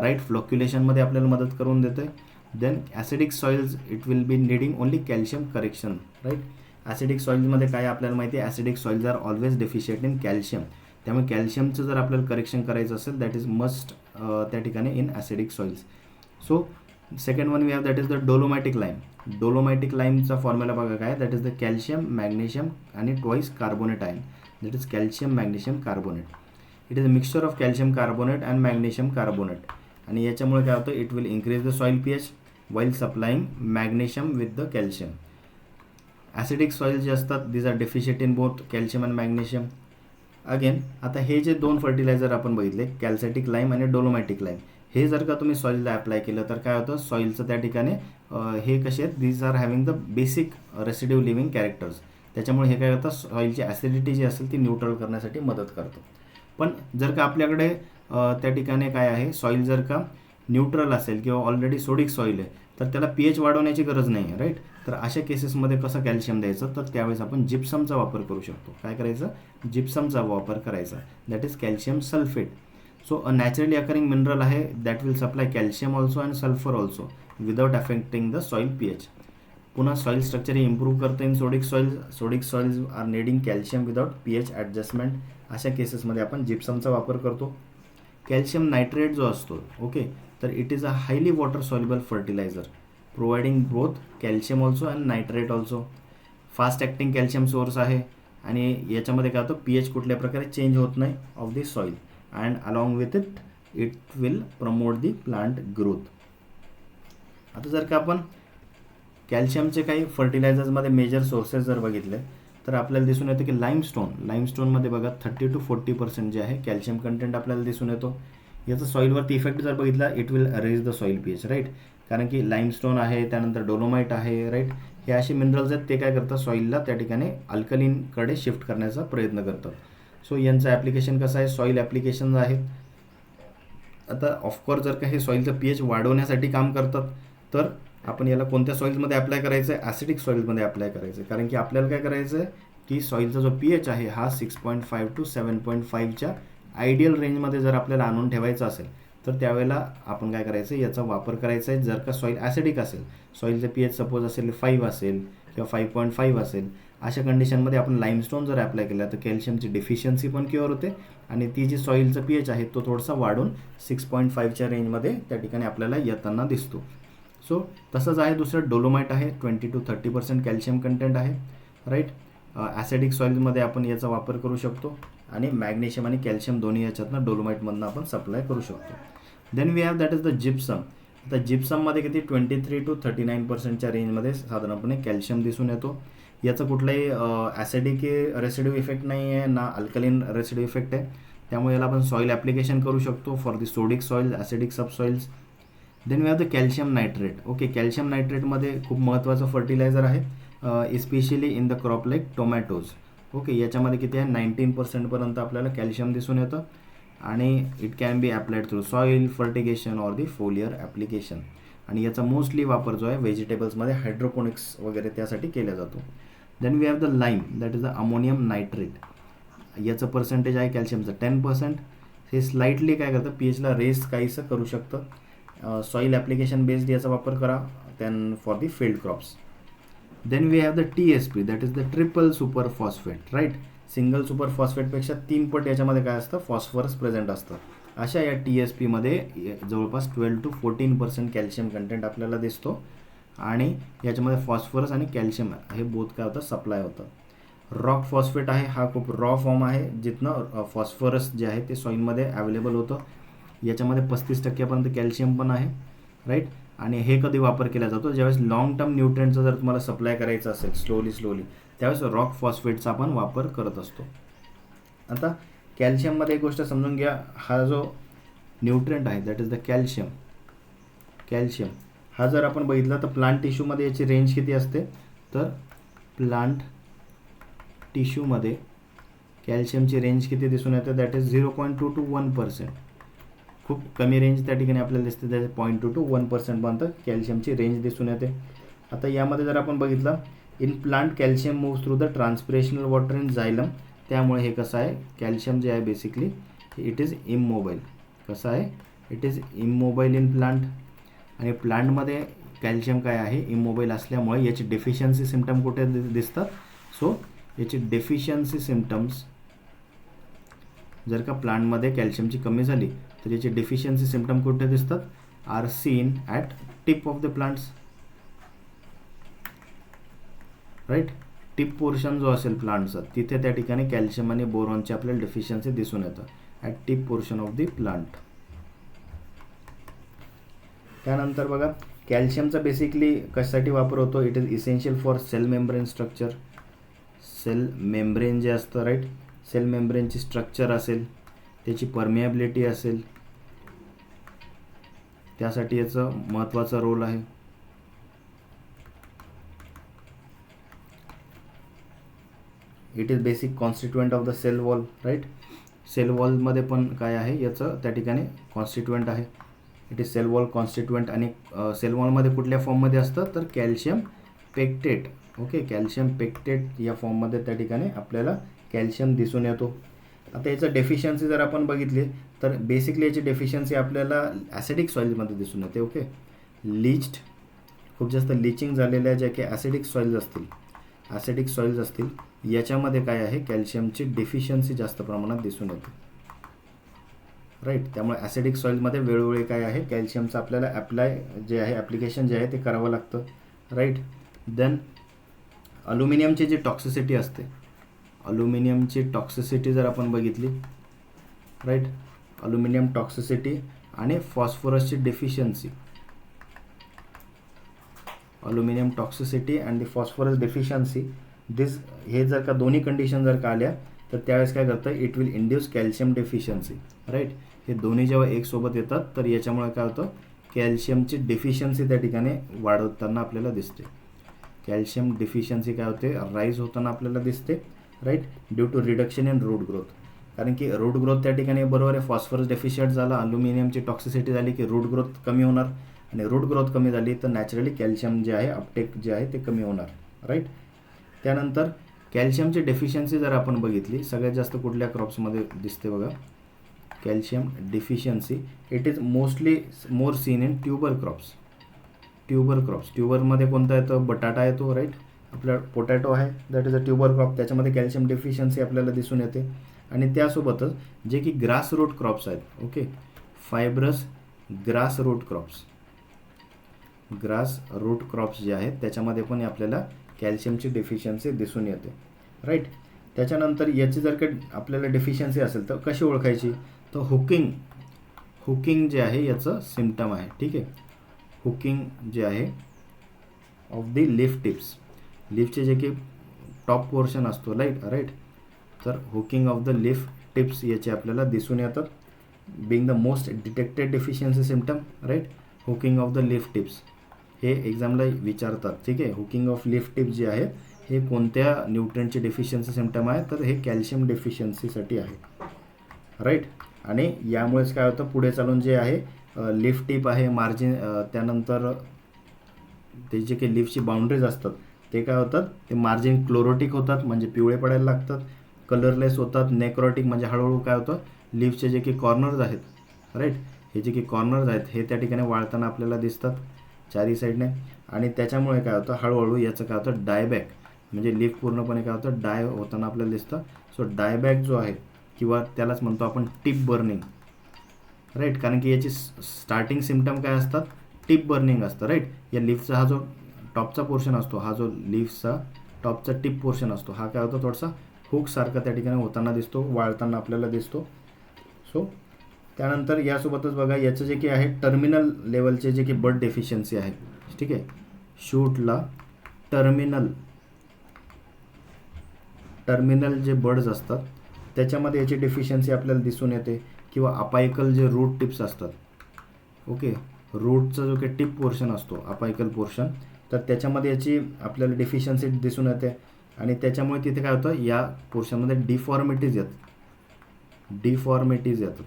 right. फ्लोक्युलेशनमध्ये आपल्याला मदत करून देते. Then acidic soils it will be needing only calcium correction, right. Acidic सॉइल्समध्ये काय आपल्याला माहिती आहे, acidic soils are always deficient in calcium. त्यामुळे कॅल्शियमचं जर आपल्याला करेक्शन करायचं असेल दॅट इज मस्ट त्या ठिकाणी in acidic soils. So second one we have that is the dolomitic lime. Dolomitic लाईमचा फॉर्म्युला बघा काय, that is the calcium magnesium आणि twice carbonate ion, that is calcium magnesium carbonate. It is a mixture of calcium carbonate and magnesium carbonate. आणि याच्यामुळे काय होतं, it will increase the soil pH while supplying magnesium with the calcium. Acidic soil जे असतात these are deficient in both calcium and magnesium. Again आता हे जे 2 fertiliser आपण बघितले कॅल्सेटिक लाईम आणि डोलोमॅटिक लाईम, हे जर का तुम्ही सॉईलला ॲप्लाय केलं तर काय होतं, सॉईलचं त्या ठिकाणी हे कसे आहेत, these are having the basic residue living characters. त्याच्यामुळे हे काय करतं, सॉईलची ॲसिडिटी जी असेल ती न्यूट्रल करण्यासाठी मदत करतो. पण जर का आपल्याकडे त्या ठिकाणी काय आहे, सॉईल जर का न्यूट्रल असेल किंवा ऑलरेडी सोडिक सॉईल आहे तर त्याला pH वाढवण्याची गरज नाही आहे, राईट. तर अशा केसेसमध्ये कसं कॅल्शियम द्यायचं, तर त्यावेळेस आपण जिप्समचा वापर करू शकतो. काय करायचं, जिप्समचा वापर करायचा, that is calcium sulphate. So a naturally occurring mineral आहे that will supply calcium also and sulphur also without affecting the soil pH. पुन्हा सॉईल स्ट्रक्चर हे इम्प्रूव्ह करतं in sodic soils. Sodic soils are needing calcium without pH adjustment. अशा केसेसमध्ये आपण जिप्समचा वापर करतो. Calcium nitrate जो असतो, ओके, तर it is a highly water soluble fertiliser providing both calcium also and nitrate also. Fast acting calcium source आहे आणि याच्यामध्ये काय होतं, pH कुठल्या प्रकारे चेंज होत नाही of the soil and along with it will promote the plant growth. आता जर का आपण कॅल्शियमचे काही फर्टिलायझर्समध्ये मेजर सोर्सेस जर बघितले तर आपल्याला दिसून येतं की लाईमस्टोनमध्ये बघा 30 to 40% जे आहे कॅल्शियम कंटेंट आपल्याला दिसून येतो. याचा सॉईलवरती इफेक्ट जर बघितला it will raise the soil pH, right. कारण की लाईमस्टोन आहे, त्यानंतर डोलोमाइट आहे, राईट. हे असे मिनरल्स आहेत ते काय करतात, सॉईलला त्या ठिकाणी अल्कलीनकडे शिफ्ट करण्याचा प्रयत्न करतात. सो यांचं ॲप्लिकेशन कसं आहे, सॉईल ॲप्लिकेशन आहेत. आता ऑफकोर्स जर का हे सॉईलचं pH वाढवण्यासाठी काम करतात तर आपण याला कोणत्या सॉईल्समध्ये अप्लाय करायचं आहे, ॲसिडिक सॉईल्समध्ये अप्लाय करायचं आहे. कारण की आपल्याला काय करायचं आहे की सॉईलचा जो pH आहे हा 6.5 to 7.5च्या आयडियल रेंजमध्ये जर आपल्याला आणून ठेवायचं असेल तर त्यावेळेला आपण काय करायचं, याचा वापर करायचा आहे. जर का सॉईल ॲसिडिक असेल, सॉईलचं pH सपोज असेल 5 असेल किंवा 5.5 असेल, अशा कंडिशनमध्ये आपण लाईमस्टोन जर अप्लाय केला तर कॅल्शियमची डेफिशियन्सी पण क्युअर होते आणि ती जी सॉईलचं pH आहे तो थोडासा वाढून 6.5च्या रेंजमध्ये त्या ठिकाणी आपल्याला येताना दिसतो. सो तसंच आहे दुसरं डोलोमाइट आहे, 20 to 30% कॅल्शियम कंटेंट आहे, राईट. ॲसिडिक सॉईल्समध्ये आपण याचा वापर करू शकतो आणि मॅग्नेशियम आणि कॅल्शियम दोन्ही याच्यातनं डोलोमाइटमधनं आपण सप्लाय करू शकतो. Then we have that is the gypsum. आता जिप्सममध्ये किती 23 to 39%च्या रेंजमध्ये साधारणपणे कॅल्शियम दिसून येतो. याचं कुठलाही ॲसिडिक रेसिड्यू इफेक्ट नाही आहे ना अल्कलिन रेसिड्यू इफेक्ट आहे. त्यामुळे याला आपण सॉईल ॲप्लिकेशन करू शकतो for the sodic soils, acidic subsoils. Then we have the calcium nitrate. Okay, calcium नायट्रेटमध्ये खूप महत्त्वाचं फर्टिलायझर आहे, especially in the crop like tomatoes. Okay, याच्यामध्ये किती आहे 19% आपल्याला कॅल्शियम दिसून येतं आणि it can be applied through soil fertigation or the foliar application. आणि याचा मोस्टली वापर जो आहे व्हेजिटेबल्समध्ये हायड्रोपोनिक्स वगैरे त्यासाठी केला जातो. Then we have the lime, that is the ammonium nitrate. याचं पर्सेंटेज आहे कॅल्शियमचं 10%. हे स्लाइटली काय करतं, pHला रेस काहीसं करू शकतं. सॉईल ॲप्लिकेशन बेस्ड याचा वापर करा then for the field crops. Then we have the TSP, that is the triple super phosphate. Right, single super फॉस्फेटपेक्षा 3 पट याच्यामध्ये काय असतं, फॉस्फरस प्रेझेंट असतं. अशा या TSPमध्ये जवळपास 12 to 14% कॅल्शियम कंटेंट आपल्याला दिसतो आणि याच्यामध्ये फॉस्फरस आणि कॅल्शियम हे बोथ काय होतं, सप्लाय होतं. रॉक फॉस्फेट आहे, हा खूप रॉ फॉर्म आहे जिथनं फॉस्फरस जे आहे ते सॉईलमध्ये अवेलेबल होतं. याच्यामध्ये 35% कॅल्शियम पण आहे. राईट, आणि हे कधी वापर केला जातो, ज्यावेळेस लॉंग टर्म न्यूट्रिएंटचा जर तुम्हाला सप्लाय करायचं असेल स्लोली त्यावेळेस रॉक फॉस्फेटचा आपण वापर करत असतो. आता कॅल्शियममध्ये एक गोष्ट समजून घ्या, हा जो न्यूट्रिएंट आहे दॅट इज द कॅल्शियम हा जर आपण बघितला तर प्लांट टिश्यूमध्ये याची रेंज किती असते, तर प्लांट टिश्यूमध्ये कॅल्शियमची रेंज किती दिसून येते, दॅट इज 0.2 to 1%. खूप कमी रेंज त्या ठिकाणी आपल्याला दिसते, त्याचे 0.2 to 1% पर्यंत कॅल्शियमची रेंज दिसून येते. आता यामध्ये जर आपण बघितलं, in plant calcium moves through the transpirational water in xylem. त्यामुळे हे कसं आहे, कॅल्शियम जे आहे बेसिकली इट इज इममोबाईल. कसं आहे, इट इज इममोबाईल इन प्लांट. आणि प्लांटमध्ये कॅल्शियम काय आहे, इममोबाईल असल्यामुळे याची डेफिशियन्सी सिम्पटम कुठे दिसतात. सो याची डेफिशियन्सी सिम्पटम्स जर का प्लांटमध्ये कॅल्शियमची कमी झाली तर याची डेफिशियन्सी सिम्पटम कुठे दिसतात, are seen at tip of the plants. Right, tip portion जो असेल प्लांटचा तिथे त्या ठिकाणी कॅल्शियम आणि बोरॉनची आपल्याला डेफिशियन्सी दिसून येतं at tip portion of the plant. त्यानंतर बघा, कॅल्शियमचा बेसिकली कशासाठी वापर होतो, it is essential for cell membrane structure. Cell membrane जे असतं, राईट, सेल मेम्ब्रेनची स्ट्रक्चर असेल, त्याची परमिएबिलिटी असेल, त्यासाठी याचं महत्त्वाचा रोल आहे. It is basic constituent of the cell wall. Right, cell वॉलमध्ये पण काय आहे, याचं त्या ठिकाणी कॉन्स्टिट्युएंट आहे. It is cell wall constituent. आणि सेल वॉलमध्ये कुठल्या फॉर्ममध्ये असतं, तर calcium pectate. Okay, calcium pectate या फॉर्ममध्ये त्या ठिकाणी आपल्याला कॅल्शियम दिसून येतो. आता याचं डेफिशियन्सी जर आपण बघितली तर बेसिकली याची डेफिशियन्सी आपल्याला ॲसिडिक सॉईल्समध्ये दिसून येते. ओके, लिच्ड, खूप जास्त लिचिंग झालेल्या ज्या काही ॲसिडिक सॉईल्स असतील याच्यामध्ये काय आहे, कॅल्शियमची डेफिशियन्सी जास्त प्रमाणात दिसून येते. राईट, त्यामुळे ॲसिडिक सॉईलमध्ये वेळोवेळी काय आहे, कॅल्शियमचं आपल्याला ॲप्लिकेशन जे आहे ते करावं लागतं. राईट, देन अल्युमिनियमची जी टॉक्सिसिटी असते, अल्युमिनियमची टॉक्सिसिटी जर आपण बघितली, राईट, अल्युमिनियम टॉक्सिसिटी आणि फॉस्फरसची deficiency, aluminium toxicity and the phosphorus deficiency, हे जर का दोन्ही कंडिशन जर का आल्या तर त्यावेळेस काय करतं, it will induce calcium deficiency. Right, हे दोन्ही जेव्हा एक सोबत येतात तर याच्यामुळे काय होतं, कॅल्शियमची डेफिशियन्सी त्या ठिकाणी वाढवताना आपल्याला दिसते. कॅल्शियम डेफिशियन्सी काय होते, राईज होताना आपल्याला दिसते. Right, due to reduction in root growth. कारण की रूट ग्रोथ त्या ठिकाणी बरोबर आहे, फॉस्फरस डेफिशियंट झाला, अल्युमिनियमची टॉक्सिसिटी झाली की रूट ग्रोथ कमी होणार, आणि रूट ग्रोथ कमी झाली तर नॅचरली कॅल्शियम जे आहे अपटेक जे आहे ते कमी होणार. राईट, त्यानंतर कॅल्शियमची डेफिशियन्सी जर आपण बघितली सगळ्यात जास्त कुठल्या क्रॉप्समध्ये दिसते बघा, calcium deficiency it is mostly more seen in tuber crops. ट्यूबरमध्ये कोणता येतो, बटाटा येतो. राईट, आपला पोटॅटो आहे that is a tuber crop, त्याच्यामध्ये कॅल्शियम डेफिशियन्सी आपल्याला दिसून येते. आणि त्यासोबतच जे की ग्रास रूट क्रॉप्स आहेत, okay, fibrous grass root crops जे आहेत त्याच्यामध्ये पण आपल्याला कॅल्शियमची डेफिशियन्सी दिसून येते. राईट, त्याच्यानंतर याची जर का आपल्याला डेफिशियन्सी असेल तर कशी ओळखायची, तर हुकिंग जे आहे याचं सिम्पटम आहे. ठीक आहे, हुकिंग जे आहे ऑफ दी लीफ टिप्स, लीफचे जे की टॉप पोर्शन असतो राईट, तर hooking of the leaf tips याचे आपल्याला दिसून येतात, being the most detected deficiency symptom. Right, hooking of the leaf tips हे एक्झामला विचारतात. ठीक आहे, हुकिंग ऑफ लीफ टिप्स जे आहे हे कोणत्या न्यूट्रिएंटची डेफिशियन्सी सिम्पटम आहे, तर हे कॅल्शियम डेफिशियन्सीसाठी आहे. राईट. आणि यामुळेच काय होतं पुढे चालून जे आहे लीफ टिप आहे मार्जिन, त्यानंतर ते जे काही लीफची बाउंड्रीज असतात ते काय होतात, ते मार्जिन क्लोरोटिक होतात म्हणजे पिवळे पडायला लागतात, कलरलेस होतात, नेक्रोटिक म्हणजे हळूहळू काय होतं लीफचे जे काही कॉर्नर्स आहेत, राईट, हे जे काही कॉर्नर्स आहेत हे त्या ठिकाणी वाळताना आपल्याला दिसतात चारी साईडने. आणि त्याच्यामुळे काय होतं हळूहळू याचं काय होतं डायबॅक म्हणजे लीफ पूर्णपणे काय होतं डाय होताना आपल्याला दिसतं. सो डायबॅक जो आहे किंवा त्यालाच म्हणतो आपण टिप बर्निंग, राईट, कारण की याची स्टार्टिंग सिम्पटम काय असतात, टिप बर्निंग असतं. राईट. या लीफचा हा जो टॉपचा पोर्शन असतो, हा जो लीफचा टॉपचा टिप पोर्शन असतो हा काय होतो थोडासा हुकसारखा त्या ठिकाणी होताना दिसतो, वाळताना आपल्याला दिसतो. सो त्यानंतर यासोबतच बघा याचं जे काही आहे टर्मिनल लेवलचे जे काही बड डेफिशियन्सी आहे. ठीक आहे, शूटला टर्मिनल जे बर्ड्स असतात त्याच्यामध्ये याची डेफिशियन्सी आपल्याला दिसून येते. किंवा अपायकल जे रूट टिप्स असतात, ओके, रूटचा जो काही टिप पोर्शन असतो अपायकल पोर्शन, तर त्याच्यामध्ये याची आपल्याला डेफिशियन्सी दिसून येते. आणि त्याच्यामुळे तिथे काय होतं या पोर्शनमध्ये डिफॉर्मिटीज येतात.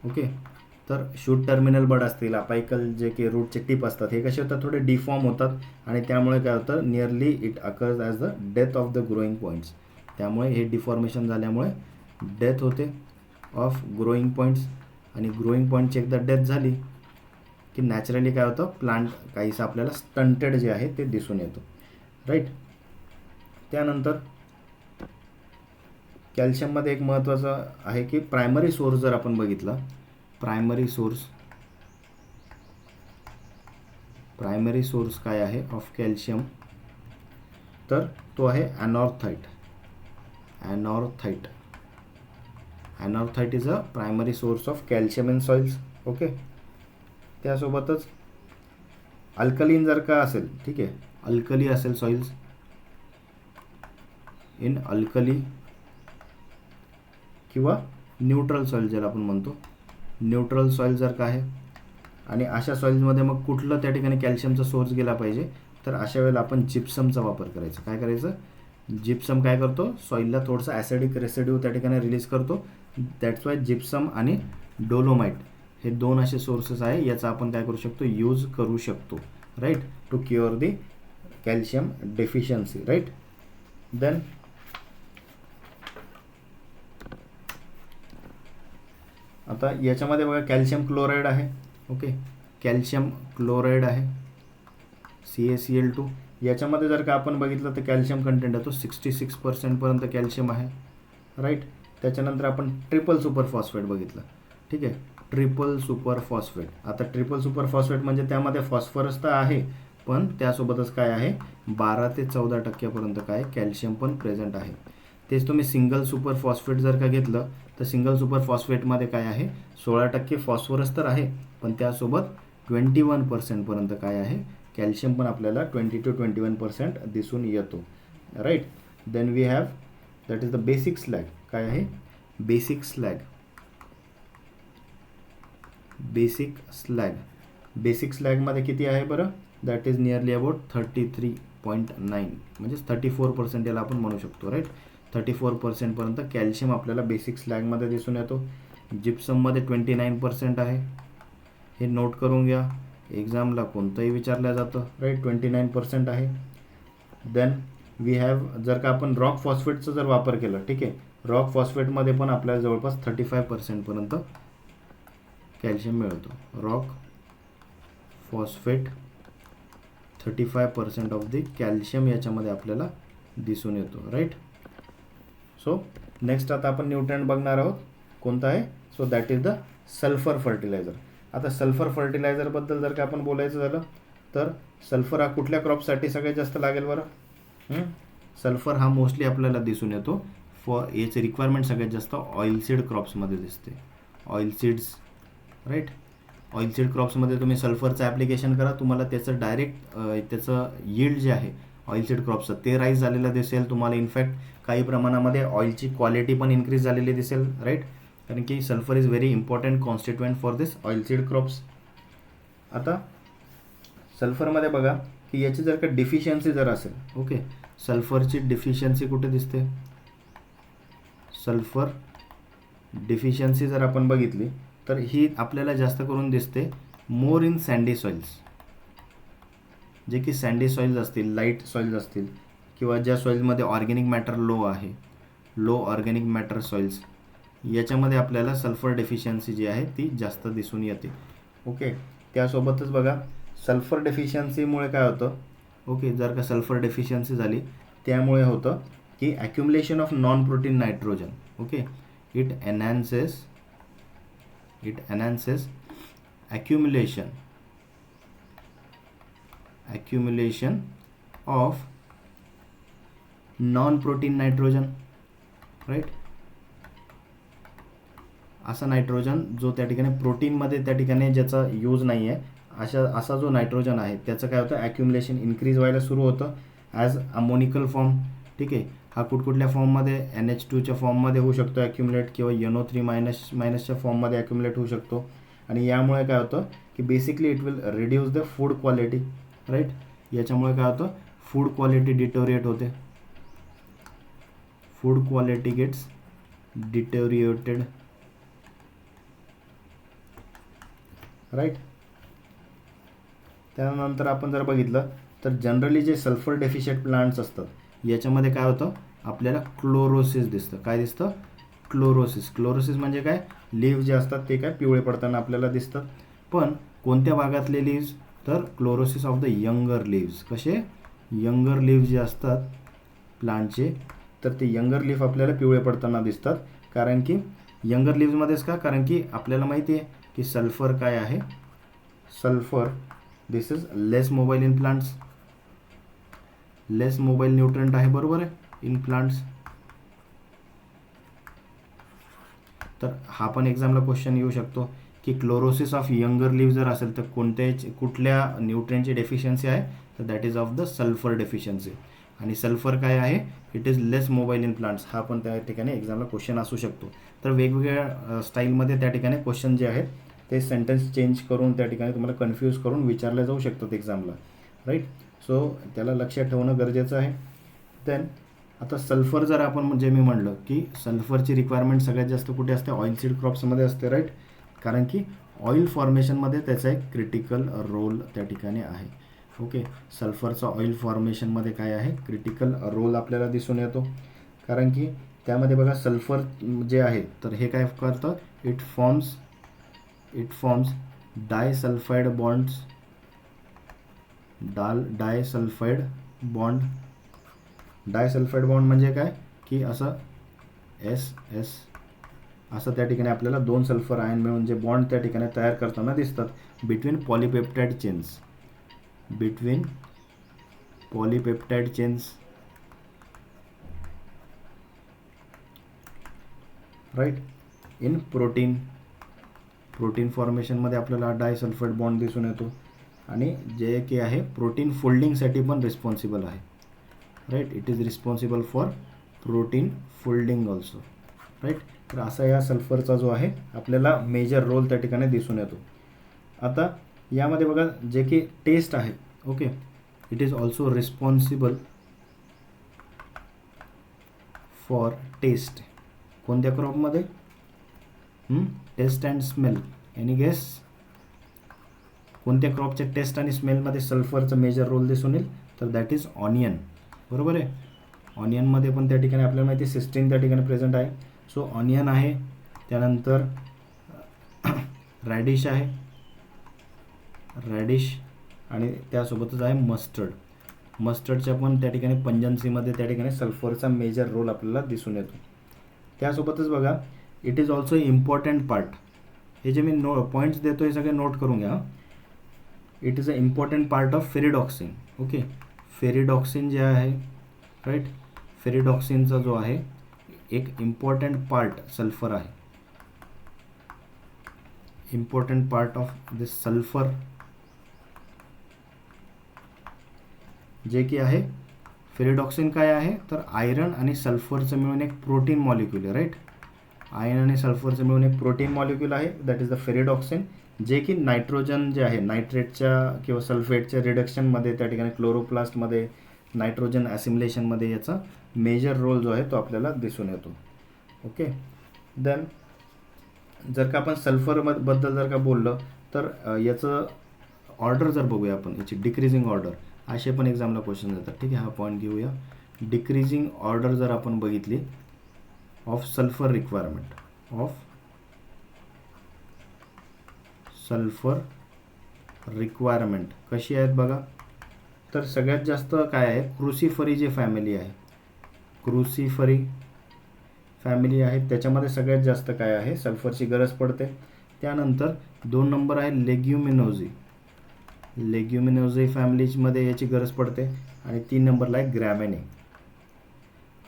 ओके, तर शूट टर्मिनल बर्ड असतील, अपायकल जे काही रूटचे टिप असतात हे कसे होतात थोडे डिफॉर्म होतात आणि त्यामुळे काय होतं nearly it occurs as the death of the growing points. त्यामुळे हे डिफॉर्मेशन झाल्यामुळे डेथ होते ऑफ ग्रोईंग पॉईंट्स. आणि ग्रोईंग पॉईंटची एकदा डेथ झाली की नॅचरली काय होतं प्लांट काहीसं आपल्याला स्टंटेड जे आहे ते दिसून येतो. राईट. त्यानंतर कॅल्शियममध्ये एक महत्त्वाचं आहे की प्रायमरी सोर्स जर आपण बघितला, प्रायमरी सोर्स काय आहे ऑफ कॅल्शियम, तर तो आहे anorthite. Anorthite is a primary source of calcium in soils. Okay. त्यासोबतच अल्कलीन जर का असेल, ठीक आहे, अल्कली असेल सॉइल्स, इन अल्कली किंवा न्यूट्रल सॉइल ज्याला आपण म्हणतो, न्यूट्रल सॉइल जर का आहे आणि अशा सॉइल्समध्ये मग कुठलं त्या ठिकाणी कॅल्शियमचा सोर्स गेला पाहिजे, तर अशा वेळेला आपण जिप्समचा वापर करायचा. काय करायचं, जिप्सम काय करतो सॉइलला थोडंसं ॲसिडिक रेसिड्यू त्या ठिकाणी रिलीज करतो. दॅट्स वाय जिप्सम आणि डोलोमाइट हे दोन असे सोर्सेस आहे, याचा आपण काय करू शकतो यूज करू शकतो. Right, to cure the calcium deficiency. Right. Then आता याच्यामध्ये बघा कॅल्शियम क्लोराईड आहे. ओके, कॅल्शियम क्लोराईड आहे CaCl2. याच्यामध्ये जर का आपण बघितलं तर कॅल्शियम कंटेंट आहे तो 66% पर्यंत कॅल्शियम आहे. राईट. त्याच्यानंतर आपण ट्रिपल सुपर फॉस्फेट बघितलं. ठीक आहे, ट्रिपल सुपर फॉस्फेट. आता ट्रिपल सुपर फॉस्फेट म्हणजे त्यामध्ये फॉस्फरस तर आहे पण त्यासोबतच काय आहे 12 ते 14% काय कॅल्शियम पण प्रेझेंट आहे. तेच तुम्ही सिंगल सुपर फॉस्फेट जर का घेतलं तर सिंगल सुपर फॉस्फेटमध्ये काय आहे 16% फॉस्फरस तर आहे पण त्यासोबत 21% पर्यंत काय आहे कॅल्शियम पण आपल्याला 20 to 21% दिसून येतो. Right. Then we have that is the basic slag. काय आहे बेसिक स्लॅगमध्ये किती आहे बरं, दॅट इज नियरली अबाउट 33.9 म्हणजेच 34% याला आपण म्हणू शकतो. राईट. 34% पर्यंत कॅल्शियम आपल्याला बेसिक स्लॅगमध्ये दिसून येतो. जिप्सममध्ये 29% आहे, हे नोट करून घ्या, एक्झामला कोणतंही विचारलं जातं. राईट, 29% आहे. देन वी हॅव जर का आपण रॉक फॉस्फेटचा जर वापर केला, ठीक आहे, रॉक फॉस्फेटमध्ये पण आपल्याला जवळपास 35% पर्यंत कॅल्शियम मिळतो. Rock phosphate 35% of the calcium याच्यामध्ये आपल्याला दिसून येतो. राईट. सो नेक्स्ट आता आपण न्यूट्रिएंट बघणार आहोत, कोणता आहे, so that is the sulphur fertiliser. आता सल्फर फर्टिलायझरबद्दल जर का आपण बोलायचं झालं तर सल्फर हा कुठल्या क्रॉपसाठी सगळ्यात जास्त लागेल बरं. सल्फर हा मोस्टली आपल्याला दिसून येतो याची रिक्वायरमेंट सगळ्यात जास्त ऑइलसीड क्रॉप्समध्ये दिसते. ऑइलसीड्स. राईट. ऑइलसीड क्रॉप्समध्ये तुम्ही सल्फरचं ॲप्लिकेशन करा, तुम्हाला त्याचं डायरेक्ट त्याचं यील्ड जे आहे ऑइलसीड क्रॉप्सचं ते राईज झालेलं दिसेल तुम्हाला. इनफॅक्ट काही प्रमाणामध्ये ऑइलची क्वालिटी पण इन्क्रीज झालेली दिसेल. राईट, कारण की sulphur is very important constituent for this oilseed crops. आता सल्फरमध्ये बघा की याची जर का डिफिशियन्सी जर असेल, ओके, सल्फरची डिफिशियन्सी कुठे दिसते, सल्फर डिफिशियन्सी जर आपण बघितली तर ही आपल्याला जास्त करून दिसते मोर इन सँडी सॉइल्स, जे की सँडी सॉइल्स असतील, लाईट सॉइल्स असतील, किंवा ज्या सॉइल्समध्ये ऑर्गॅनिक मॅटर लो आहे, लो ऑर्गॅनिक मॅटर सॉइल्स, याच्यामध्ये आपल्याला सल्फर डेफिशियन्सी जी आहे ती जास्त दिसून येते. ओके, त्यासोबतच बघा सल्फर डेफिशियन्सीमुळे काय होतं, ओके, जर का सल्फर डेफिशियन्सी झाली त्यामुळे होतं की accumulation of non protein nitrogen. Okay, it enhances accumulation of non protein nitrogen, right. असा नायट्रोजन जो त्या ठिकाणी प्रोटीनमध्ये त्या ठिकाणी ज्याचा यूज नाही आहे, असा जो नायट्रोजन आहे त्याचं काय होतं, ॲक्युमुलेशन इन्क्रीज व्हायला सुरू होतं ॲज अमोनिकल फॉर्म. ठीक आहे, हा कुठकुठल्या फॉर्ममध्ये, NH2च्या फॉर्ममध्ये होऊ शकतो ॲक्युमुलेट, किंवा NO3- फॉर्ममध्ये ॲक्युमुलेट होऊ शकतो. आणि यामुळे काय होतं की basically it will reduce the food quality, right. याच्यामुळे काय होतं, फूड क्वालिटी डिटोरिएट होते, food quality gets deteriorated, right. त्यानंतर आपण जर बघितलं तर जनरली जे सल्फर डेफिशियंट प्लांट्स असतात याच्यामध्ये काय होतं, आपल्याला क्लोरोसिस दिसतं. काय दिसतं, क्लोरोसिस म्हणजे काय, लीव्ह जे असतात ते काय पिवळे पडताना आपल्याला दिसतात. पण कोणत्या भागातले लीव्ज, तर chlorosis of the younger leaves. कसे, यंगर लीव्ह जे असतात प्लांटचे, तर ते यंगर लीफ आपल्याला पिवळे पडताना दिसतात. कारण की यंगर लीव्जमध्येच का, कारण की आपल्याला माहिती आहे की सल्फर काय आहे, sulphur this is less mobile in plants, less mobile nutrient आहे, बरोबर आहे, इन प्लांट्स. तर हा पण एक्झामला क्वेश्चन येऊ शकतो की क्लोरोसिस ऑफ यंगर लीव्ह जर असेल तर कुठल्या न्यूट्रिएंटची डेफिशियन्सी आहे, तर that is of the sulphur deficiency. आणि सल्फर काय आहे, it is less mobile in plants. हा पण त्या ठिकाणी एक्झामला क्वेश्चन असू शकतो. तर वेगवेगळ्या स्टाईलमध्ये त्या ठिकाणी क्वेश्चन जे आहेत ते सेंटेन्स चेंज करून त्या ठिकाणी तुम्हाला कन्फ्यूज करून विचारले जाऊ शकतात एक्झामला, राईट. सो त्याला लक्षात ठेवणं गरजेचं आहे. देन आता सल्फर जर आपण, म्हणजे मी म्हणलं की सल्फरची रिक्वायरमेंट सगळ्यात जास्त कुठे असते, ऑइल सीड क्रॉप्समध्ये असते, राईट. कारण की ऑइल फॉर्मेशनमध्ये त्याचा एक क्रिटिकल रोल त्या ठिकाणी आहे. ओके, सल्फरचा ऑइल फॉर्मेशनमध्ये काय आहे, क्रिटिकल रोल आपल्याला दिसून येतो. कारण की त्यामध्ये बघा सल्फर जे आहे तर हे काय करतं, it forms disulphide bonds, disulphide bond म्हणजे काय की असं SS असं त्या ठिकाणी आपल्याला दोन सल्फर आयन मिळून जे बॉन्ड त्या ठिकाणी तयार करताना दिसतात between polypeptide chains, right. In protein फॉर्मेशनमध्ये आपल्याला डायसल्फाइड बॉन्ड दिसून येतो. आणि जे की आहे प्रोटीन फोल्डिंगसाठी पण रिस्पॉन्सिबल आहे, right. It is responsible for protein folding also, right. तर असा या सल्फरचा जो आहे आपल्याला मेजर रोल त्या ठिकाणी दिसून येतो. आता यामध्ये बघा जे की टेस्ट आहे, okay, it is also responsible for taste. कोणत्या क्रॉपमध्ये, taste and smell, any guess, कोणत्या क्रॉपच्या टेस्ट आणि स्मेलमध्ये सल्फरचा मेजर रोल दिसून येईल, तर दॅट इज ऑनियन, बरोबर आहे. ऑनियनमध्ये पण त्या ठिकाणी आपल्याला माहिती आहे सिस्टीन त्या ठिकाणी प्रेझेंट आहे. सो ऑनियन आहे, त्यानंतर रॅडिश आहे, आणि त्यासोबतच आहे मस्टर्डच्या पण त्या ठिकाणी पंजन्सीमध्ये त्या ठिकाणी सल्फरचा मेजर रोल आपल्याला दिसून येतो. त्यासोबतच बघा it is also important part. हे जे मी पॉईंट्स देतो हे सगळे नोट करून घ्या. It is a important part of ferredoxin. Okay, ferredoxin जे आहे, राईट, फेरिडॉक्सिनचा जो आहे एक इम्पॉर्टंट पार्ट सल्फर आहे, important part of this sulphur जे की आहे फेरिडॉक्सिन काय आहे, तर आयरन आणि सल्फरचं मिळून एक प्रोटीन मॉलिक्यूल आहे, राईट. आयर्न आणि सल्फरचं मिळून एक प्रोटीन मॉलिक्यूल आहे, दॅट इज द फेरिडॉक्सिन. जे की नायट्रोजन जे आहे नायट्रेटच्या किंवा सल्फेटच्या रिडक्शनमध्ये त्या ठिकाणी क्लोरोप्लास्टमध्ये नायट्रोजन ॲसिम्युलेशनमध्ये याचा मेजर रोल जो आहे तो आपल्याला दिसून येतो. ओके. देन जर का आपण सल्फरबद्दल जर का बोललं तर याचं ऑर्डर जर बघूया आपण, याची डिक्रीजिंग ऑर्डर असे पण एक्झामला क्वेश्चन येतात. ठीक आहे, हा पॉईंट घेऊया. डिक्रीजिंग ऑर्डर जर आपण बघितली ऑफ सल्फर रिक्वायरमेंट कशी आहेत बघा. तर सगळ्यात जास्त काय आहे, क्रुसिफरी जी फॅमिली आहे, क्रुसिफरी फॅमिली आहे त्याच्यामध्ये सगळ्यात जास्त काय आहे, सल्फरची गरज पडते. त्यानंतर 2 नंबर आहे लेग्युमिनोझी फॅमिलीजमध्ये याची गरज पडते. आणि 3 नंबरला आहे ग्रॅमेने.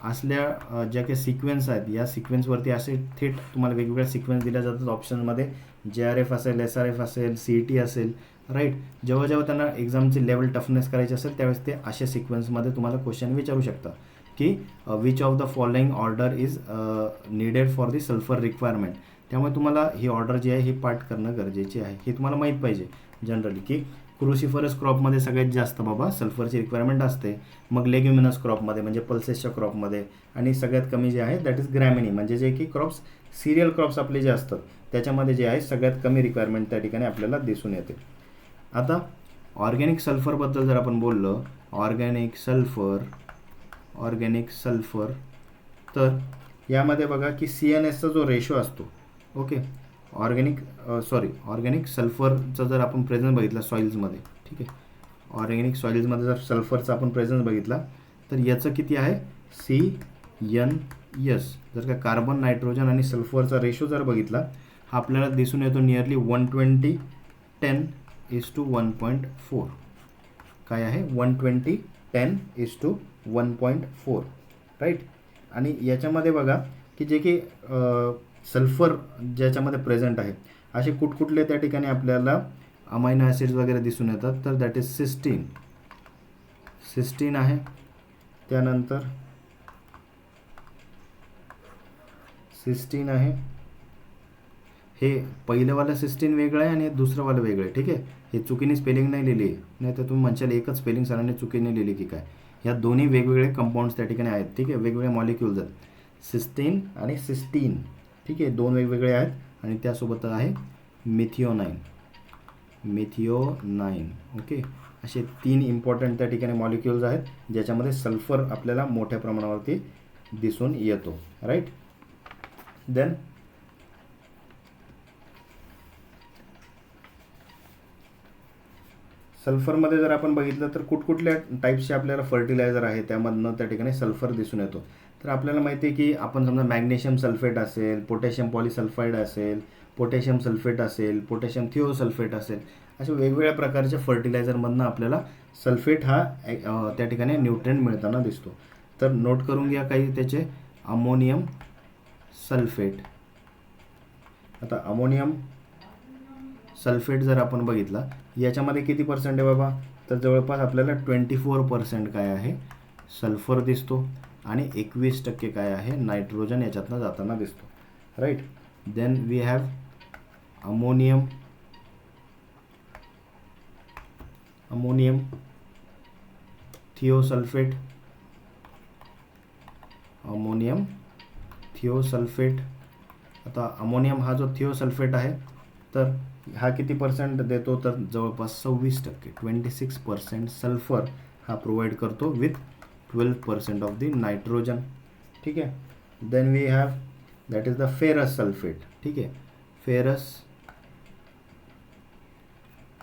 असल्या ज्या काही सिक्वेन्स आहेत या सिक्वेन्सवरती असे थेट तुम्हाला वेगवेगळ्या सिक्वेन्स दिल्या जातात ऑप्शनमध्ये. JRF असेल, SRF असेल, CET असेल, राईट. जेव्हा जेव्हा त्यांना एक्झामची लेवल टफनेस करायची असेल त्यावेळेस ते अशा सिक्वेन्समध्ये तुम्हाला क्वेश्चन विचारू शकता की which of the following order is needed for the sulphur requirement. त्यामुळे तुम्हाला ही ऑर्डर जी आहे ही पाठ करणं गरजेचे आहे. हे तुम्हाला माहीत पाहिजे जनरली की क्रुसिफरस क्रॉपमध्ये सगळ्यात जास्त बाबा सल्फरची रिक्वायरमेंट असते. मग लेग्युमिनस क्रॉपमध्ये म्हणजे पल्सेसच्या क्रॉपमध्ये, आणि सगळ्यात कमी जे आहे दॅट इज ग्रॅमिनी म्हणजे जे की क्रॉप्स सिरियल क्रॉप्स आपले जे असतात त्याच्यामध्ये जे आहे सगळ्यात कमी रिक्वायरमेंट त्या ठिकाणी आपल्याला दिसून येते. आता ऑर्गॅनिक सल्फरबद्दल जर आपण बोललो, ऑर्गॅनिक सल्फर तर यामध्ये बघा की CNSचा जो रेशो असतो, ओके, ऑर्गॅनिक सल्फरचा जर आपण प्रेझेन्स बघितला सॉइल्समध्ये, ठीक आहे, ऑर्गॅनिक सॉइल्समध्ये जर सल्फरचा आपण प्रेझेन्स बघितला तर याचं किती आहे CNS. जर का कार्बन, नायट्रोजन आणि सल्फरचा रेशो जर बघितला हा आपल्याला दिसून येतो नियरली 120:10:1.4. काय आहे 120:10:1.4, राईट. आणि याच्यामध्ये बघा की जे की सल्फर ज्याच्यामध्ये प्रेझेंट आहे असे कुठकुठले त्या ठिकाणी आपल्याला अमायनो ॲसिड्स वगैरे दिसून येतात. तर दॅट इज सिस्टीन आहे. त्यानंतर सिस्टीन आहे, हे पहिलंवालं सिस्टीन वेगळं आहे आणि हे दुसरंवालं वेगळं आहे. ठीक आहे, हे चुकीने स्पेलिंग नाही लिहिली, नाही तर तुम्ही म्हणशाल एकच स्पेलिंग सरांनी चुकीने लिहिली की काय. ह्या दोन्ही वेगवेगळे कंपाऊंड्स त्या ठिकाणी आहेत. ठीक आहे, वेगवेगळे मॉलिक्युल्स आहेत, सिस्टीन आणि सिस्टीन. ठीक आहे, 2 वेगवेगळे आहेत. आणि त्यासोबत आहे मिथिओनाइन. ओके, असे 3 इम्पॉर्टंट त्या ठिकाणी मॉलिक्युल्स आहेत ज्याच्यामध्ये सल्फर आपल्याला मोठ्या प्रमाणावरती दिसून येतो, राईट. देन सल्फरमध्ये जर आपण बघितलं तर कुठकुठल्या टाईप्सचे आपल्याला फर्टिलायझर आहे त्यामधनं त्या ठिकाणी सल्फर दिसून येतो. तर आपल्याला माहिती आहे की आपण समजा मॅग्नेशियम सल्फेट असेल, पोटॅशियम पॉलिसल्फाईड असेल, पोटॅशियम सल्फेट असेल, पोटॅशियम थिओसल्फेट असेल, अशा वेगवेगळ्या प्रकारच्या फर्टिलायझरमधनं आपल्याला सल्फेट हा त्या ठिकाणी न्यूट्रिएंट मिळताना दिसतो. तर नोट करून घ्या काही त्याचे. Ammonium sulphate. आता अमोनियम सल्फेट जर आपण बघितला याच्यामध्ये किती पर्सेंट आहे बाबा, तर जवळपास आपल्याला 24% काय आहे सल्फर दिसतो आणि 21% काय आहे नायट्रोजन याच्यातनं जाताना दिसतो, right. Then we have ammonium thiosulphate. आता अमोनियम हा जो थिओसल्फेट आहे तर हा किती पर्सेंट देतो, तर जवळपास 26%, 26% सल्फर हा प्रोव्हाइड करतो विथ 12% ऑफ द नायट्रोजन. ठीक आहे. Then we have that is the ferrous sulphate. ठीक आहे, फेरस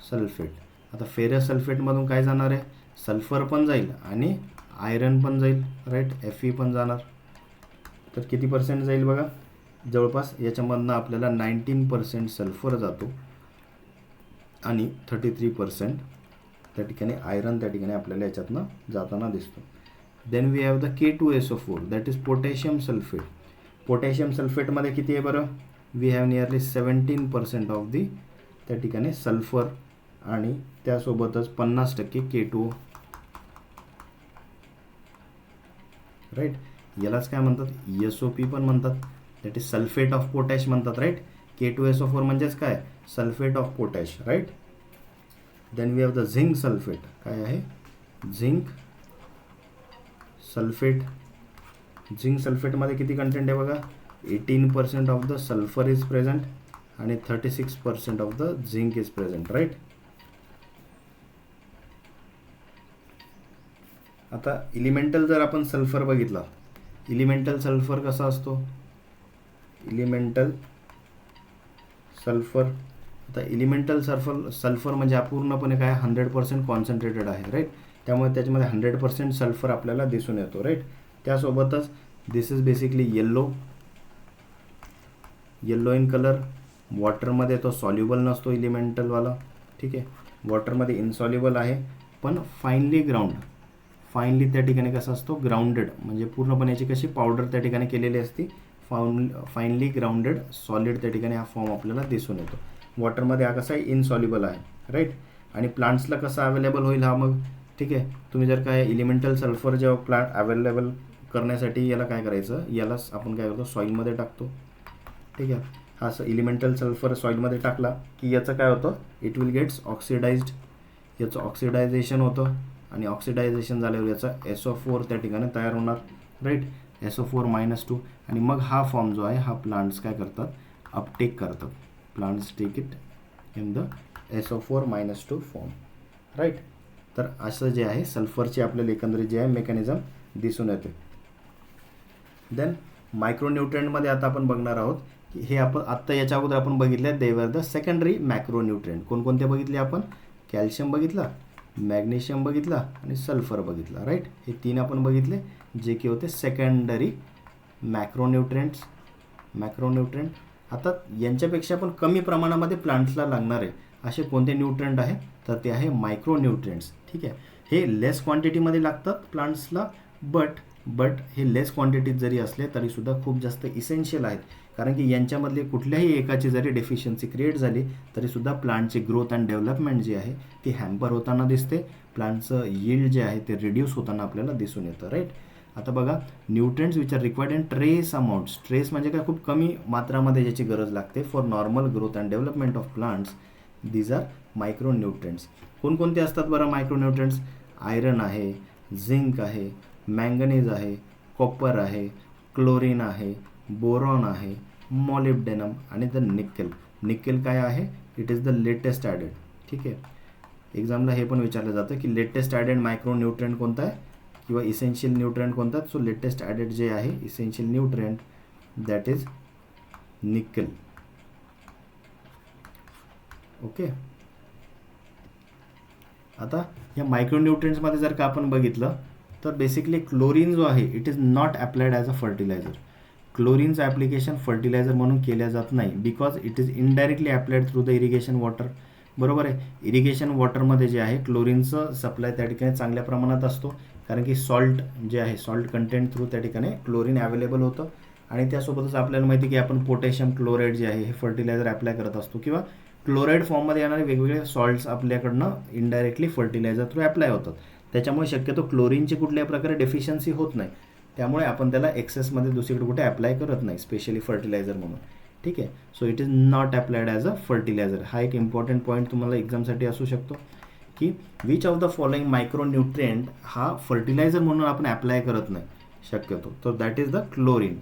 सल्फेट. आता फेरस सल्फेटमधून काय जाणार आहे, सल्फर पण जाईल आणि आयरन पण जाईल, राईट, Fe पण जाणार. तर किती पर्सेंट जाईल बघा, जवळपास याच्यामधनं आपल्याला 19% सल्फर जातो आणि 33% त्या ठिकाणी आयरन त्या ठिकाणी आपल्याला याच्यातनं जाताना दिसतो. Then we have the K2SO4 that is potassium sulphate. Potassium सल्फेटमध्ये किती आहे बरं, we have nearly 17% of the त्या ठिकाणी सल्फर आणि त्यासोबतच 50% K2O, राईट. यालाच काय म्हणतात SOP पण म्हणतात, that is sulphate of potash म्हणतात, राईट. K2SO4 म्हणजेच काय, sulphate of potash, right. Then we have the zinc sulphate. काय आहे, झिंक सल्फेट. झिंक सल्फेटमध्ये किती कंटेंट आहे बघा, 18% of the sulphur is present आणि 36% of the zinc is present, right. आता इलिमेंटल जर आपण सल्फर बघितला, इलिमेंटल सल्फर कसा असतो, इलिमेंटल सल्फर. आता इलिमेंटल सल्फर म्हणजे हा पूर्णपणे काय 100% कॉन्सन्ट्रेटेड आहे, राईट. त्यामुळे त्याच्यामध्ये 100% सल्फर आपल्याला दिसून येतो, राईट. त्यासोबतच this is basically yellow in colour. वॉटरमध्ये तो सॉल्युबल नसतो इलिमेंटलवाला, ठीक आहे. वॉटरमध्ये इनसॉल्युबल आहे, पण फाईनली त्या ठिकाणी कसा असतो, ग्राउंडेड, म्हणजे पूर्णपणे याची कशी पावडर त्या ठिकाणी केलेली असते, फाईनली ग्राउंडेड सॉलिड त्या ठिकाणी हा फॉर्म आपल्याला दिसून येतो. वॉटरमध्ये हा कसा आहे, इनसॉल्युबल आहे, राईट. आणि प्लांट्सला कसा अवेलेबल होईल हा मग, ठीक आहे. तुम्ही जर काय इलिमेंटल सल्फर जेव्हा प्लांट अवेलेबल करण्यासाठी याला काय करायचं, याला आपण काय करतो, सॉईलमध्ये टाकतो, ठीक आहे. हा इलिमेंटल सल्फर सॉईलमध्ये टाकला की याचं काय होतं, इट विल गेट्स ऑक्सिडाइज्ड. याचं ऑक्सिडायझेशन होतं आणि ऑक्सिडायझेशन झाल्यावर याचा SO4 त्या ठिकाणी तयार होणार, राईट. SO4-2. आणि मग हा फॉर्म जो आहे हा प्लांट्स काय करतात, अपटेक करतात. Plants take it in the SO4-2 form, right. तर असं जे आहे सल्फरची आपल्याला एकंदरीत जे आहे मेकॅनिझम दिसून येते. देन मायक्रोन्यूट्रिएंटमध्ये आता आपण बघणार आहोत की हे आपण आत्ता याच्या अगोदर आपण बघितले दे वर द सेकंडरी मॅक्रोन्यूट्रिएंट. कोणकोणते बघितले आपण, कॅल्शियम बघितला, मॅग्नेशियम बघितला आणि सल्फर बघितला, राईट. हे 3 आपण बघितले जे की होते सेकंडरी मॅक्रोन्यूट्रिएंट. आता यांच्यापेक्षा पण कमी प्रमाणामध्ये प्लांट्सला लागणारे असे कोणते न्यूट्रिएंट आहेत, तर ते आहे मायक्रोन्यूट्रिएंट्स, ठीक आहे. हे लेस क्वांटिटीमध्ये लागतात प्लांट्सला, बट हे लेस क्वांटिटीत जरी असले तरीसुद्धा खूप जास्त इसेन्शियल आहेत, कारण की यांच्यामधले कुठल्याही एकाची जरी डेफिशियन्सी क्रिएट झाली तरीसुद्धा प्लांटची ग्रोथ अँड डेव्हलपमेंट जी आहे ती हॅम्पर होताना दिसते. प्लांटचं यील्ड जे आहे ते रिड्यूस होताना आपल्याला दिसून येतं, राईट. आता बघा, nutrients which are required in trace amounts. Trace म्हणजे काय, खूप कमी मात्रामध्ये ज्याची गरज लागते for normal growth and development of plants, these are micronutrients. कोणकोणते असतात बरं मायक्रोन्यूट्रिएंट्स, आयरन आहे, झिंक आहे, मँगनीज आहे, कॉपर आहे, क्लोरीन आहे, बोरॉन आहे, मॉलिब्डेनम आणि द निकेल. निकेल काय आहे, it is the latest added, ठीक आहे. एक्झामला हे पण विचारलं जातं की लेटेस्ट ॲडेड मायक्रोन्यूट्रिएंट कोणता आहे किंवा इसेन्शियल न्यूट्रिएंट कोणता. सो लेटेस्ट ॲडेड जे आहे essential nutrient that is nickel, okay. आता या मायक्रोन्यूट्रिएंट्समध्ये जर का आपण बघितलं तर बेसिकली क्लोरीन जो आहे it is not applied as a fertiliser. क्लोरीनचं ॲप्लिकेशन फर्टिलायझर म्हणून केल्या जात नाही, because it is indirectly applied through the irrigation water, बरोबर आहे. इरिगेशन वॉटरमध्ये जे आहे क्लोरीनचं सप्लाय त्या ठिकाणी चांगल्या प्रमाणात असतो, कारण की सॉल्ट जे आहे सॉल्ट कंटेंट थ्रू त्या ठिकाणी क्लोरीन अवेलेबल होतं. आणि त्यासोबतच आपल्याला माहिती की आपण पोटॅशियम क्लोराईड जे आहे हे फर्टिलायझर अप्लाय करत असतो, किंवा क्लोराईड फॉर्ममध्ये येणारे वेगवेगळे सॉल्ट्स आपल्याकडनं इनडायरेक्टली फर्टिलायझर थ्रू अप्लाय होतात. त्याच्यामुळे शक्यतो क्लोरीनची कुठल्याही प्रकारे डेफिशियन्सी होत नाही, त्यामुळे आपण त्याला एक्सेसमध्ये दुसरीकडे कुठे अप्लाय करत नाही, स्पेशली फर्टिलायझर म्हणून, ठीक आहे. So it is not applied as a fertiliser. हा एक इम्पॉर्टंट पॉईंट तुम्हाला एक्झामसाठी असू शकतो की which of the following micronutrient हा फर्टिलायझर म्हणून आपण अप्लाय करत नाही शक्यतो, तर that is the chlorine.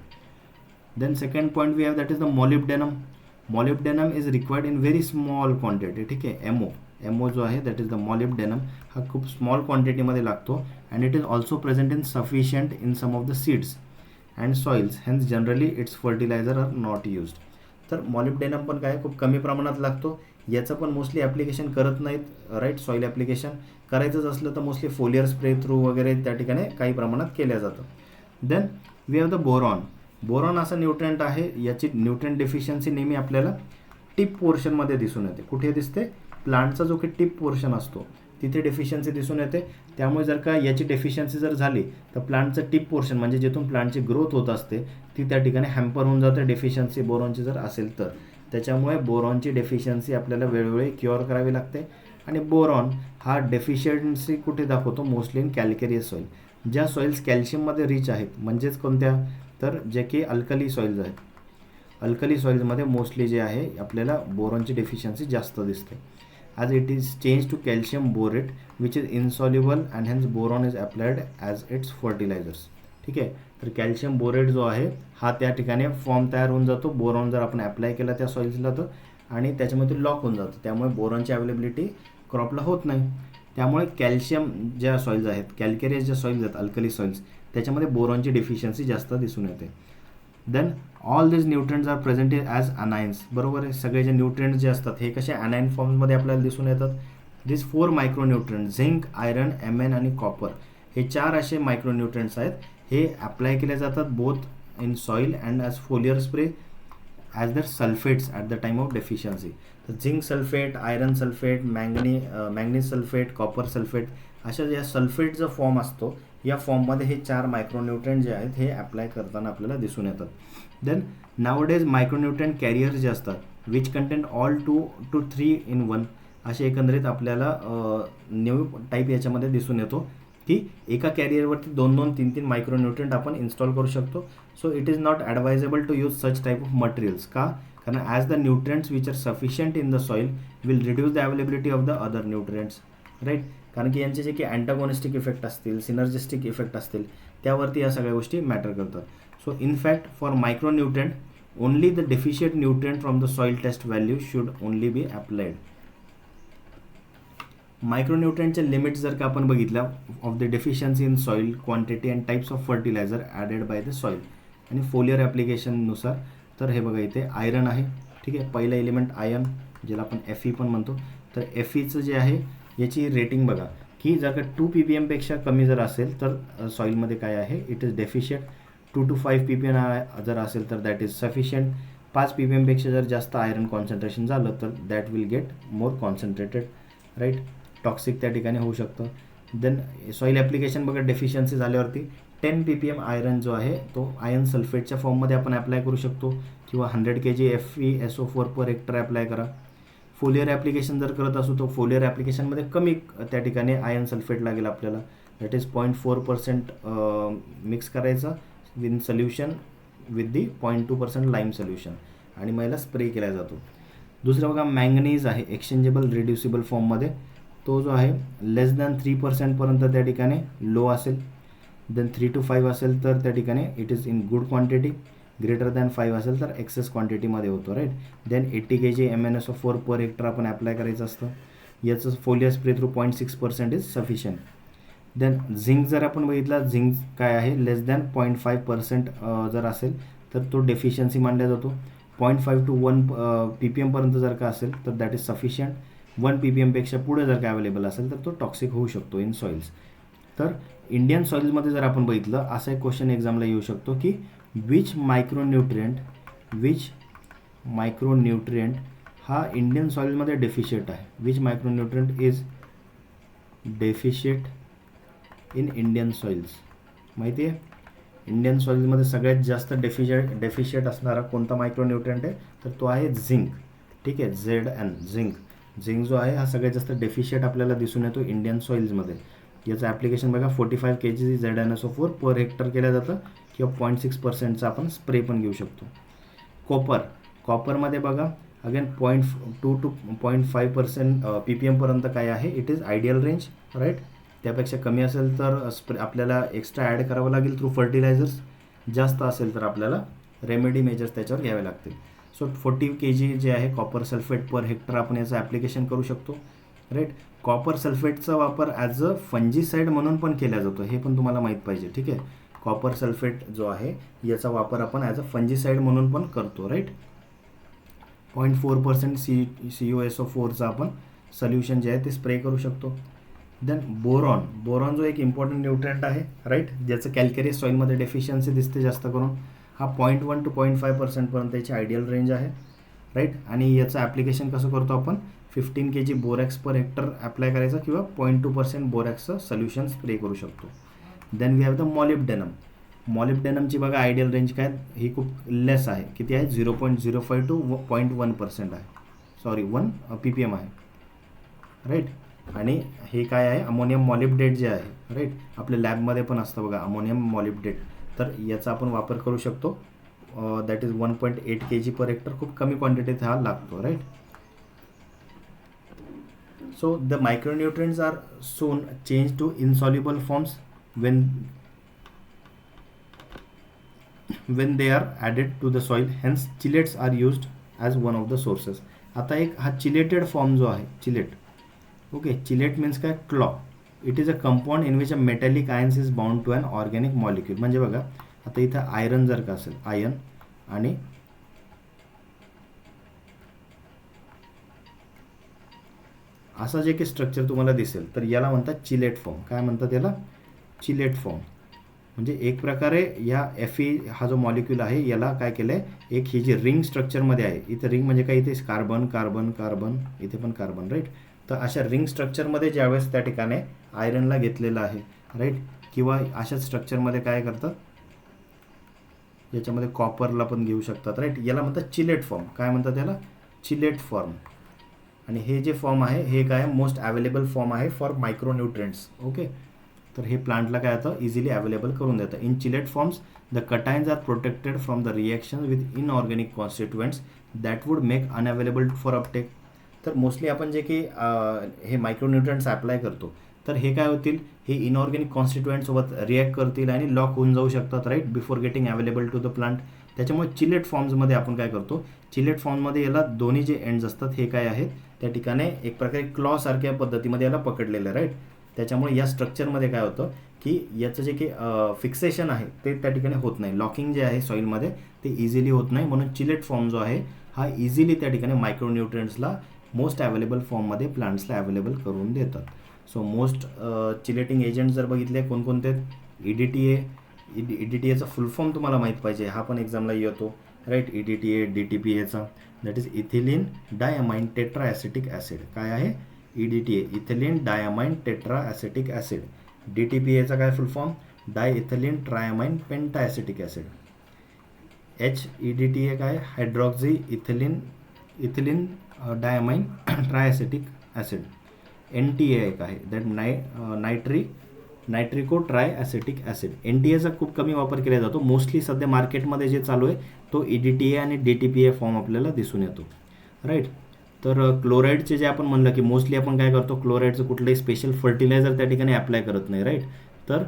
Then second point we have that is the molybdenum. Molybdenum is required in very small quantity, ठीक आहे. एमओ जो आहे दॅट इज द मॉलिब्डेनम, हा खूप स्मॉल क्वांटिटीमध्ये लागतो and it is also present in sufficient in some of the seeds and soils, hence generally its fertiliser are not used. तर molybdenum पण काय खूप कमी प्रमाणात लागतो, याचं पण मोस्टली ॲप्लिकेशन करत नाहीत, राईट. सॉईल ॲप्लिकेशन करायचंच असलं तर मोस्टली फोलियर स्प्रे थ्रू वगैरे त्या ठिकाणी काही प्रमाणात केल्या जातं. Then we have the boron. Boron असं न्यूट्रिएंट आहे, याची न्यूट्रिएंट डेफिशियन्सी नेहमी आपल्याला टिप पोर्शनमध्ये दिसून येते. कुठे दिसते, प्लांटचा जो की टिप पोर्शन असतो तिथे डेफिशियन्सी दिसून येते. त्यामुळे जर का याची डेफिशियन्सी जर झाली तर प्लांटचं टिप पोर्शन म्हणजे जिथून प्लांटची ग्रोथ होत असते ती त्या ठिकाणी हॅम्पर होऊन जाते डेफिशियन्सी बोरॉनची जर असेल तर. त्याच्यामुळे बोरॉनची डेफिशियन्सी आपल्याला वेळोवेळी क्युअर करावी लागते. आणि बोरॉन हा डेफिशियन्सी कुठे दाखवतो, मोस्टली इन कॅल्केरियस सॉईल. ज्या सॉईल्स कॅल्शियममध्ये रिच आहेत, म्हणजेच कोणत्या, तर जे की अल्कली सॉईल्स आहेत. अल्कली सॉईल्समध्ये मोस्टली जे आहे आपल्याला बोरॉनची डेफिशियन्सी जास्त दिसते. As it is change to calcium borate which is insoluble and hence boron is applied as its fertilisers. ठीक आहे, तर कॅल्शियम बोरेट जो आहे हा त्या ठिकाणी फॉर्म तयार होऊन जातो बोरॉन जर आपण अप्लाय केला त्या सॉईल्सला तर, आणि त्याच्यामध्ये लॉक होऊन जातं. त्यामुळे बोरॉनची अवेलेबिलिटी क्रॉपला होत नाही. त्यामुळे कॅल्शियम ज्या सॉईल्स आहेत, कॅल्केरियस ज्या सॉईल्स आहेत, अल्कली सॉईल्स, त्याच्यामध्ये बोरॉनची डेफिशियन्सी जास्त दिसून येते. Then all this nutrients are present as anions. बरोबर आहे, सगळे जे न्यूट्रिएंट्स जे असतात हे कसे अनायन फॉर्ममध्ये आपल्याला दिसून येतात. This 4 micronutrient zinc, iron, Mn आणि कॉपर हे 4 असे मायक्रोन्यूट्रिएंट्स आहेत. हे अप्लाय केले जातात both in soil and as foliar spray as their sulphates at the time of deficiency. तर zinc sulphate, iron sulphate, manganese sulphate, copper sulphate अशा ज्या सल्फेटचा फॉर्म असतो या फॉर्ममध्ये हे 4 मायक्रोन्यूट्रिएंट जे आहेत हे अप्लाय करताना आपल्याला दिसून येतात. देन नावडेज मायक्रोन्यूट्रिएंट कॅरियर्स जे असतात which content all 2 to 3 in 1 असे एकंदरीत आपल्याला न्यू टाईप याच्यामध्ये दिसून येतो की एका कॅरियरवरती 2-2, 3-3 मायक्रोन्यूट्रिएंट आपण इन्स्टॉल करू शकतो. So it is not advisable to use such type of materials. का? कारण as the nutrients which are sufficient in the soil will reduce the availability of the other nutrients. Right, कारण की यांचे जे की अँटागोनिस्टिक इफेक्ट असतील, synergistic effect असतील त्यावरती या सगळ्या गोष्टी मॅटर करतात. So in fact for micronutrient only the deficient nutrient from the soil test value should only be applied. मायक्रोन्यूट्रिएंटचे limits जर का आपण बघितल्या of the deficiency in soil, quantity and types of fertiliser added by the soil आणि foliar ॲप्लिकेशननुसार, तर हे बघा इथे iron आहे. ठीक आहे, पहिलं एलिमेंट आयर्न ज्याला आपण Fe पण म्हणतो. तर Feचं जे आहे याची रेटिंग बघा की जर का 2 ppm पेक्षा कमी जर असेल तर सॉईलमध्ये काय आहे, it is deficient. 2 to 5 ppm जर असेल तर दॅट इज सफिशियंट. 5 ppm पेक्षा जर जास्त आयरन कॉन्सन्ट्रेशन झालं तर that will get more concentrated. Right, toxic त्या ठिकाणी होऊ शकतं. देन सॉईल ॲप्लिकेशन बघा, डेफिशियन्सी झाल्यावरती 10 ppm आयरन जो आहे तो आयर्न सल्फेटच्या फॉर्ममध्ये आपण अप्लाय करू शकतो किंवा 100 kg FeSO4 per hectare apply करा. फोलियर ॲप्लिकेशन जर करत असू तर फोलियर ॲप्लिकेशनमध्ये कमी त्या ठिकाणी आयर्न सल्फेट लागेल आपल्याला. दॅट इज 0.4% मिक्स करायचा win solution with the 0.2% lime solution आणि महिला स्प्रे केला जातो. दुसरं बघा मॅंगनीज आहे एक्सचेंजेबल रिड्युसिबल फॉर्ममध्ये. तो जो आहे लेस दॅन 3% पर्यंत त्या ठिकाणी लो असेल. देन 3 to 5 असेल तर त्या ठिकाणी it is in good quantity. Greater than 5 असेल तर एक्सेस क्वांटिटीमध्ये होतो. Right, then 80 kg MnSO4 per hectare आपण अप्लाय करायचं असतं. याचं foliar spray through 0.6% is sufficient. Then zinc जर आपण बघितला, झिंक काय आहे लेस दॅन 0.5% जर असेल तर तो डेफिशियन्सी मानला जातो. 0.5 to 1 ppm पर्यंत जर का असेल तर दॅट इज सफिशियंट. 1 ppm पेक्षा पुढे जर का अवेलेबल असेल तर तो टॉक्सिक होऊ शकतो इन सॉईल्स. तर इंडियन सॉईल्समध्ये जर आपण बघितलं असा एक क्वेश्चन एक्झामला येऊ शकतो की विच मायक्रोन्यूट्रिएंट हा इंडियन सॉईलमध्ये डेफिशियंट आहे. Which micronutrient is deficient in Indian soils. माहिती आहे, इंडियन सॉईल्समध्ये सगळ्यात जास्त डेफिशियंट असणारा कोणता मायक्रोन्यूट्रिएंट आहे तर तो आहे झिंक. ठीक आहे, Zn झिंक. झिंक जो आहे हा सगळ्यात जास्त डेफिशियंट आपल्याला दिसून येतो इंडियन सॉईल्समध्ये. याचं ॲप्लिकेशन बघा 45 kg ZnSO4 पर हेक्टर केलं जातं किंवा 0.6%चा आपण स्प्रे पण घेऊ शकतो. कॉपरमध्ये बघा अगेन 0.2 to 0.5% ppm पर्यंत काय आहे it is ideal range. Right, त्यापेक्षा कमी असेल तर स्प्रे आपल्याला एक्स्ट्रा ॲड करावं लागेल थ्रू फर्टिलायझर्स. जास्त असेल तर आपल्याला रेमेडी मेजर्स त्याच्यावर घ्यावे लागतील. सो 40 kg जे आहे कॉपर सल्फेट पर हेक्टर आपण याचं ॲप्लिकेशन करू शकतो. राईट, कॉपर सल्फेटचा वापर ॲज अ फंजीसाईड म्हणून पण केला जातो, हे पण तुम्हाला माहीत पाहिजे. ठीक आहे, कॉपर सल्फेट जो आहे याचा वापर आपण ॲज अ फंजीसाईड म्हणून पण करतो. राईट, 0.4% CuSO4चा आपण सोल्युशन जे आहे ते स्प्रे करू शकतो. देन बोरॉन जो एक इम्पॉर्टंट न्यूट्रिएंट आहे. राईट, ज्याचं कॅल्केरियस सॉईलमध्ये डेफिशियन्सी दिसते जास्त करून. हा 0.1 to 0.5% पर्यंत याची आयडियल रेंज आहे. राईट, आणि याचं ॲप्लिकेशन कसं करतो आपण 15 kg borax per hectare apply करायचा किंवा 0.2% बोरॅक्सचं सोल्युशन स्प्रे करू शकतो. देन वी हॅव द मॉलिब्डेनमची बघा आयडियल रेंज काय, ही खूप लेस आहे. किती आहे 0.05 to 0.1% आहे. सॉरी 1 ppm आहे. राईट, आणि हे काय आहे अमोनियम मॉलिब्डेट जे आहे. राईट, आपल्या लॅबमध्ये पण असतं बघा अमोनियम मॉलिब्डेट. तर याचा आपण वापर करू शकतो that is 1.8 kg per hectare, खूप कमी क्वांटिटीत हा लागतो, right. So the micronutrients are soon change to insoluble forms when they are added to the soil, hence chelates are used as one of the sources. आता एक हा chelated form जो आहे, चिलेट, ओके, चिलेट मीन्स काय, claw. It is a compound in which a metallic ions is bound to an organic molecule. म्हणजे बघा आता इथं आयरन जर का असेल, आयन आणि असं जे काही स्ट्रक्चर तुम्हाला दिसेल तर याला म्हणतात चिलेट फॉर्म. काय म्हणतात याला, चिलेट फॉर्म. म्हणजे एक प्रकारे या Fe हा जो मॉलिक्यूल आहे याला काय केलं आहे, एक ही जी रिंग स्ट्रक्चरमध्ये आहे, इथे रिंग म्हणजे काय, इथे कार्बन कार्बन कार्बन, इथे पण कार्बन, राईट. तर अशा रिंग स्ट्रक्चरमध्ये ज्यावेळेस त्या ठिकाणी आयरनला घेतलेलं आहे, राईट, किंवा अशाच स्ट्रक्चरमध्ये काय करतात, याच्यामध्ये कॉपरला पण घेऊ शकतात, राईट. याला म्हणतात चिलेट फॉर्म. काय म्हणतात याला, चिलेट फॉर्म. आणि हे जे फॉर्म आहे हे काय, मोस्ट अवेलेबल फॉर्म आहे फॉर मायक्रोन्यूट्रिएंट्स, ओके. तर हे प्लांटला काय होतं, इझिली अवेलेबल करून देतं. In chelate forms the cations are protected from the reaction with inorganic constituents that would make unavailable for uptake. तर मोस्टली आपण जे की हे मायक्रोन्यूट्रिएंट्स अप्लाय करतो तर हे काय होतील, हे इनऑर्गॅनिक कॉन्स्टिट्युएंटसोबत रिॲक्ट करतील आणि लॉक होऊन जाऊ शकतात, right, before getting available to the plant. त्याच्यामुळे चिलेट फॉर्म्समध्ये आपण काय करतो, चिलेट फॉर्ममध्ये याला दोन्ही जे एंड्स असतात हे काय आहेत, त्या ठिकाणी एक प्रकारे क्लॉसारख्या पद्धतीमध्ये याला पकडलेलं आहे, राईट. त्याच्यामुळे या स्ट्रक्चरमध्ये काय होतं की याचं जे की फिक्सेशन आहे ते त्या ठिकाणी होत नाही, लॉकिंग जे आहे सॉईलमध्ये ते इझिली होत नाही. म्हणून चिलेट फॉर्म जो आहे हा इझिली त्या ठिकाणी मायक्रोन्यूट्रिएंट्सला मोस्ट अवेलेबल फॉर्ममध्ये प्लांट्सला अवेलेबल करून देतात. सो मोस्ट चिलेटिंग एजंट जर बघितले कोणकोणते आहेत, EDTA. EDTAचा फुल फॉर्म तुम्हाला माहीत पाहिजे, हा पण एक्झामला येतो, राईट. EDTA DTPAचा that is ethylene diamine tetra acetic acid. काय आहे, EDTA ethylene diamine tetra acetic acid. DTPAचा काय full form, di ethylene triamine penta acetic acid. EDTA काय, hydroxy ethylene diamine triacetic acid. NTA एक आहे, that nitrilo tri acetic acid. NTAचा खूप कमी वापर केला जातो. मोस्टली सध्या मार्केटमध्ये जे चालू आहे तो EDTA आणि DTPA फॉर्म आपल्याला दिसून येतो, राईट. तर क्लोराईडचे जे आपण म्हणलं की मोस्टली आपण काय करतो, क्लोराईडचं कुठलंही स्पेशल फर्टिलायझर त्या ठिकाणी अप्लाय करत नाही, राईट. तर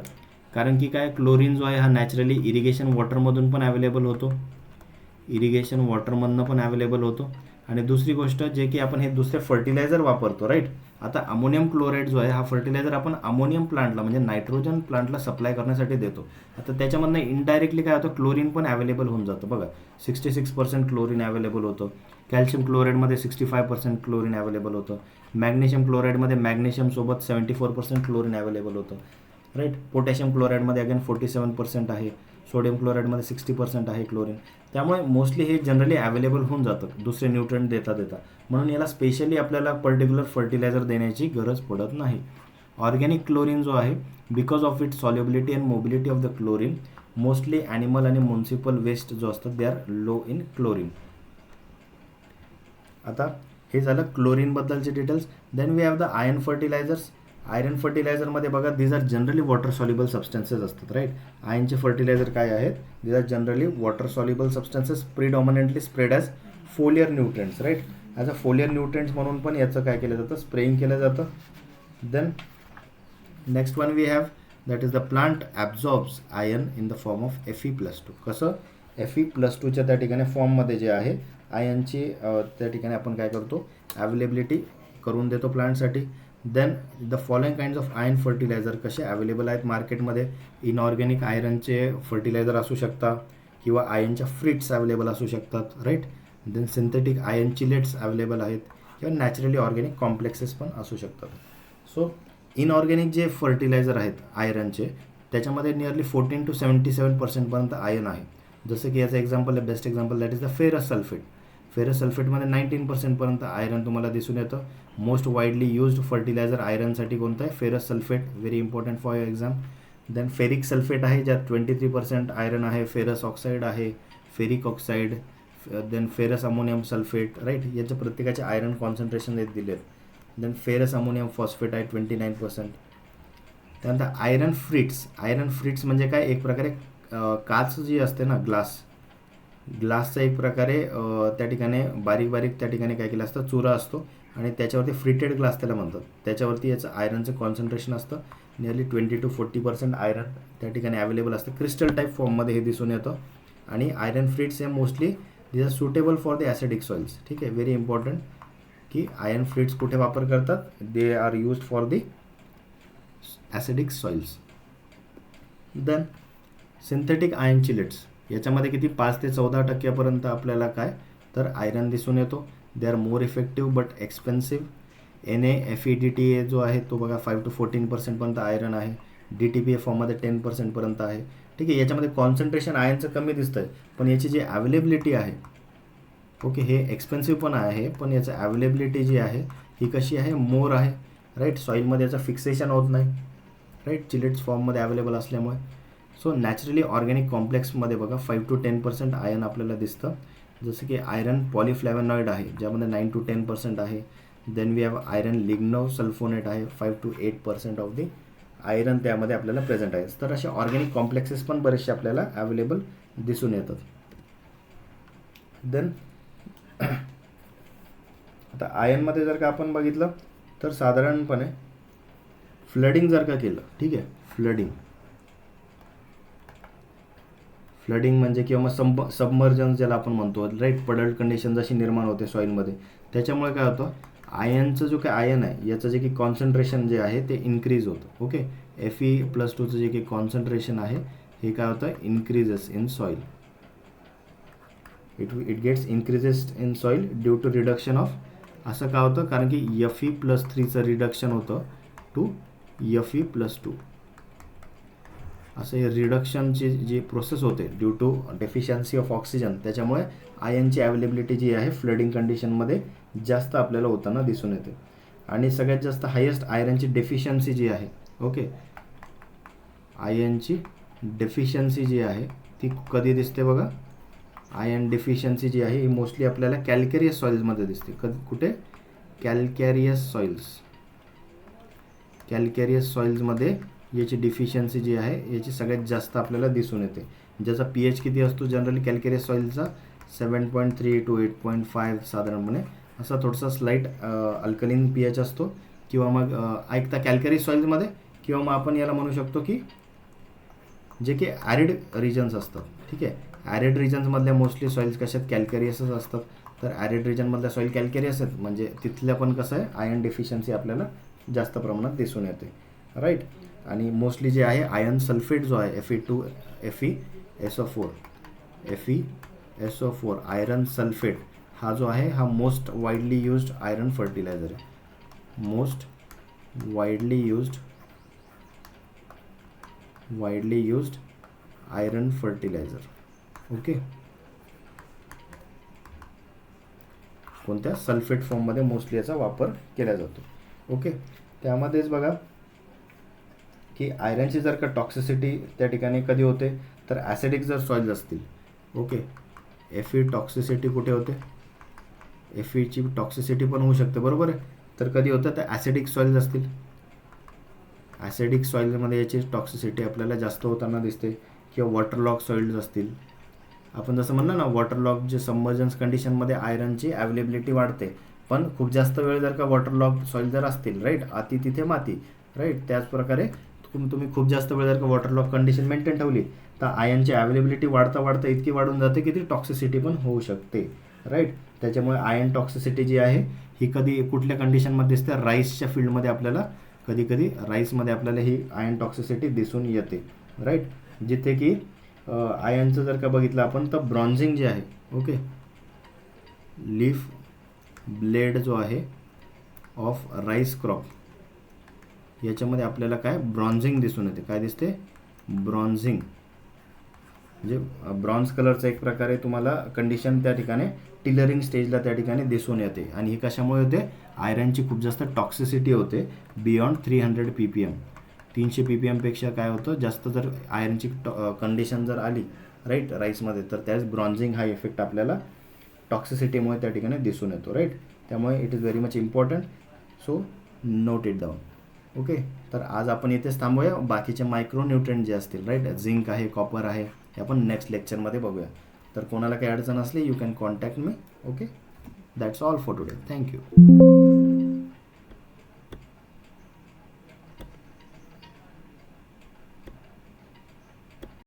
कारण की काय, क्लोरीन जो आहे हा नॅचरली इरिगेशन वॉटरमधून पण अवेलेबल होतो, इरिगेशन वॉटरमधनं पण अवेलेबल होतो. आणि दुसरी गोष्ट जे की आपण हे दुसरे फर्टिलायझर वापरतो, राईट. आता अमोनियम क्लोराईड जो आहे हा फर्टिलायझर आपण अमोनियम प्लांटला म्हणजे नायट्रोजन प्लांटला सप्लाय करण्यासाठी देतो. आता त्याच्यामधनं इनडायरेक्टली काय होतं, क्लोरीन पण अवेलेबल होऊन जातं. बघा 66% क्लोरीन अवेलेबल होतं. कॅल्शियम क्लोराईडमध्ये 65% क्लोरीन अवेलेबल होतं. मॅग्नेशियम क्लोराईडमध्ये मॅग्नेशियमसोबत 74% क्लोरीन अवेलेबल होतं, राईट. पोटॅशियम क्लोराईडमध्ये अगेन 47% आहे. सोडियम क्लोराईडमध्ये 60% आहे क्लोरीन. त्यामुळे मोस्टली हे जनरली अवेलेबल होऊन जातं दुसरे न्यूट्रिएंट देता म्हणून याला स्पेशली आपल्याला पर्टिक्युलर फर्टिलायझर देण्याची गरज पडत नाही. ऑर्गॅनिक क्लोरीन जो आहे, because of it solubility and mobility of the chlorine, mostly animal आणि म्युनिसिपल वेस्ट जो असतात they are low in chlorine. आता हे झालं क्लोरीनबद्दलचे details. Then we have the iron fertilisers. Iron फर्टिलायझरमध्ये बघा these are generally water soluble substances असतात, राईट. आयर्नचे फर्टिलायझर काय आहेत, these are generally water soluble substances predominantly spread as foliar nutrients, right. As a foliar nutrients म्हणून पण याचं काय केलं जातं, स्प्रेइंग केलं जातं. Then next one we have that is the plant absorbs iron in the form of Fe+2. कसं, Fe+2च्या त्या ठिकाणी फॉर्ममध्ये जे आहे आयर्नची त्या ठिकाणी आपण काय करतो, अवेलेबिलिटी करून देतो प्लांटसाठी. Then the following kinds of iron fertiliser कसे अवेलेबल आहेत मार्केटमध्ये. इनऑर्गॅनिक आयर्नचे फर्टिलायझर असू शकतात किंवा आयर्नच्या फ्रिट्स अवेलेबल असू शकतात, right. Then synthetic iron chelates available आहेत किंवा नॅचरली ऑर्गॅनिक कॉम्प्लेक्सेस पण असू शकतात. सो इनऑर्गॅनिक जे फर्टिलायझर आहेत आयर्नचे त्याच्यामध्ये नियरली 14 to 77% पर्यंत आयर्न आहे. जसं की याचं एक्झाम्पल आहे, best example that is the ferrous sulphate. Ferrous सल्फेटमध्ये 19% पर्यंत आयरन तुम्हाला दिसून येतं. मोस्ट वाईडली यूज्ड फर्टिलायझर आयरनसाठी कोणतं आहे, ferrous sulphate. Very important for your exam. Then ferric sulphate आहे ज्यात 23% आयरन आहे. फेरस ऑक्साईड आहे, ferric oxide, then ferrous ammonium sulphate, right. याच्या प्रत्येकाचे आयरन कॉन्सन्ट्रेशन दिले आहेत. देन फेरस अमोनियम फॉस्फेट आहे 29%. त्यानंतर आयरन फ्रिट्स. आयरन फ्रिट्स म्हणजे काय, एक प्रकारे काच जी असते ना, ग्लास, ग्लासचा एक प्रकारे त्या ठिकाणी बारीक बारीक त्या ठिकाणी काय केलं असतं, चुरा असतो आणि त्याच्यावरती फ्रिटेड ग्लास त्याला म्हणतात. त्याच्यावरती याचं आयरनचं कॉन्सन्ट्रेशन असतं, नियरली 20-40% आयरन त्या ठिकाणी अवेलेबल असतं. क्रिस्टल टाईप फॉर्ममध्ये हे दिसून येतं. आणि आयरन फ्रिट्स हे mostly these are suitable for the acidic soils. ठीक आहे, व्हेरी इम्पॉर्टंट की आयर्न फ्लिट्स कुठे वापर करतात, they are used for the acidic soils. Then synthetic iron chelates, याच्यामध्ये किती 5 ते 14% आपल्याला काय तर आयरन दिसून येतो. They are more effective but expensive. NaFeDTA जो आहे तो बघा 5 to 14% पर्यंत आयरन आहे. DTPA फॉर्ममध्ये 10% पर्यंत आहे. ठीक आहे, याच्यामध्ये कॉन्सन्ट्रेशन आयर्नचं कमी दिसतं आहे, पण याची जी अवेलेबिलिटी आहे, ओके, हे एक्सपेन्सिव्ह पण आहे, पण याचं अवेलेबिलिटी जी आहे ही कशी आहे, मोर आहे. राईट, सॉईलमध्ये याचं फिक्सेशन होत नाही. राईट, चिलेट्स फॉर्ममध्ये अवेलेबल असल्यामुळे. सो नॅचरली ऑर्गॅनिक कॉम्प्लेक्समध्ये बघा 5 to 10% आयर्न आपल्याला दिसतं. जसं की आयरन पॉलिफ्लॅवोनॉइड आहे, ज्यामध्ये 9 to 10% आहे. देन वी हॅव आयरन लिग्नोसल्फोनेट आहे, 5 to 8% ऑफ दी आयरन त्यामध्ये आपल्याला प्रेझेंट आहे. तर असे ऑर्गॅनिक कॉम्प्लेक्सेस पण बरेचसे आपल्याला अवेलेबल दिसून येतात. देन आता आयर्नमध्ये जर का आपण बघितलं तर साधारणपणे फ्लडिंग जर का केलं, ठीक आहे, फ्लडिंग म्हणजे किंवा सबमर्जन्स ज्याला आपण म्हणतो, राईट, पडल्ड कंडिशन जशी निर्माण होते सॉईलमध्ये, त्याच्यामुळे काय होतं, आयनचं जो काही आयन आहे याचं जे की कॉन्सन्ट्रेशन जे आहे ते इन्क्रीज होतं. ओके, Fe+2चं जे काही कॉन्सन्ट्रेशन आहे हे काय होतं, increases in soil. It gets increases in soil due to reduction of. असं का होतं, कारण की Fe+3चं रिडक्शन होतं टू Fe+2. असं हे रिडक्शनची जी प्रोसेस होते due to deficiency of oxygen, त्याच्यामुळे आयनची अवेलेबिलिटी जी आहे फ्लडिंग कंडिशनमध्ये जास्त आपल्याला होताना दिसून येते. आणि सगळ्यात जास्त हायेस्ट आयरनची डेफिशियन्सी जी आहे, ओके, आयनची डेफिशियन्सी जी आहे ती कधी दिसते बघा, आयन डेफिशियन्सी जी आहे ही मोस्टली आपल्याला कॅल्केरियस सॉइल्समध्ये दिसते. कुठे, कॅल्केरियस सॉइल्समध्ये याची डिफिशियन्सी जी आहे याची सगळ्यात जास्त आपल्याला दिसून येते. ज्याचा pH किती असतो जनरली कॅल्केरियस सॉइलचा, 7.3 to 8.5 साधारणपणे, असा थोडासा स्लाईट अल्कलिन pH असतो. किंवा मग ऐकता कॅल्केरियस सॉइल्समध्ये, किंवा मग आपण याला म्हणू शकतो की जे की ॲरिड रिजन्स असतात. ठीक आहे, ॲरिड रिजन्समधल्या मोस्टली सॉइल्स कशात कॅल्केरियसच असतात. तर ॲरिड रिजनमधल्या सॉइल कॅल्केरियस आहेत, म्हणजे तिथल्या पण कसं आहे आयर्न डेफिशियन्सी आपल्याला जास्त प्रमाणात दिसून येते. राईट, आणि मोस्टली जे आहे आयर्न सल्फेट जो आहे FeSO4 आयरन सल्फेट हा जो आहे हा most widely used iron fertiliser आहे. Most widely used iron fertiliser. Okay, कोणत्या, सल्फेट फॉर्ममध्ये मोस्टली याचा वापर केला जातो. ओके, त्यामध्येच बघा की आयरनची जर का टॉक्सिसिटी त्या ठिकाणी कधी होते तर ॲसिडिक जर सॉइल्स असतील, ओके, Fe टॉक्सिसिटी कुठे होते, Feची टॉक्सिसिटी पण होऊ शकते, बरोबर आहे. तर कधी होतं तर ॲसिडिक सॉइल्स असतील, ॲसिडिक सॉइल्समध्ये याची टॉक्सिसिटी आपल्याला जास्त होताना दिसते. किंवा वॉटरलॉक सॉइल्स असतील, आपण जसं म्हणलं ना वॉटरलॉक जे सबमर्जन्स कंडिशनमध्ये आयरनची अवेलेबिलिटी वाढते, पण खूप जास्त वेळ जर का वॉटरलॉक सॉइल जर असतील, राईट, आती तिथे माती, राईट, त्याचप्रकारे तुम्ही खूप जास्त वेळ जर का वॉटरलॉक कंडिशन मेंटेन ठेवली तर आयनची अवेलेबिलिटी वाढता इतकी वाढून जाते की ती टॉक्सिसिटी पण होऊ शकते. राईट, त्याच्यामुळे आयन टॉक्सिसिटी जी आहे ही कधी कुठल्या कंडिशनमध्ये दिसते, राईसच्या फील्डमध्ये आपल्याला कधी राईसमध्ये आपल्याला ही आयन टॉक्सिसिटी दिसून येते. राईट, जिथे की आयनचं जर का बघितलं आपण तर ब्रॉन्झिंग जे आहे, ओके, लीफ ब्लेड जो आहे ऑफ राईस क्रॉप याच्यामध्ये आपल्याला काय ब्रॉन्झिंग दिसून येते. काय दिसते, ब्रॉन्झिंग, म्हणजे ब्रॉन्झ कलरचं एक प्रकारे तुम्हाला कंडिशन त्या ठिकाणी टिलरिंग स्टेजला त्या ठिकाणी दिसून येते. आणि ही कशामुळे होते, आयरनची खूप जास्त टॉक्सिसिटी होते बियॉन्ड 300 ppm. 300 ppm पेक्षा काय होतं, जास्त जर आयरनची कंडिशन जर आली, राईट, राईसमध्ये, तर त्याच ब्रॉन्झिंग हा इफेक्ट आपल्याला टॉक्सिसिटीमुळे त्या ठिकाणी दिसून येतो. राईट, त्यामुळे it is very much important, so note it down. Okay, तर आज आपण इथेच थांबूया. बाकीचे मायक्रोन्यूट्रिएंट जे असतील, राईट, झिंक आहे, कॉपर आहे, हे आपण नेक्स्ट लेक्चरमध्ये बघूया. तर कोणाला काही अडचण असली you can contact me. Okay, that's all for today. Thank you.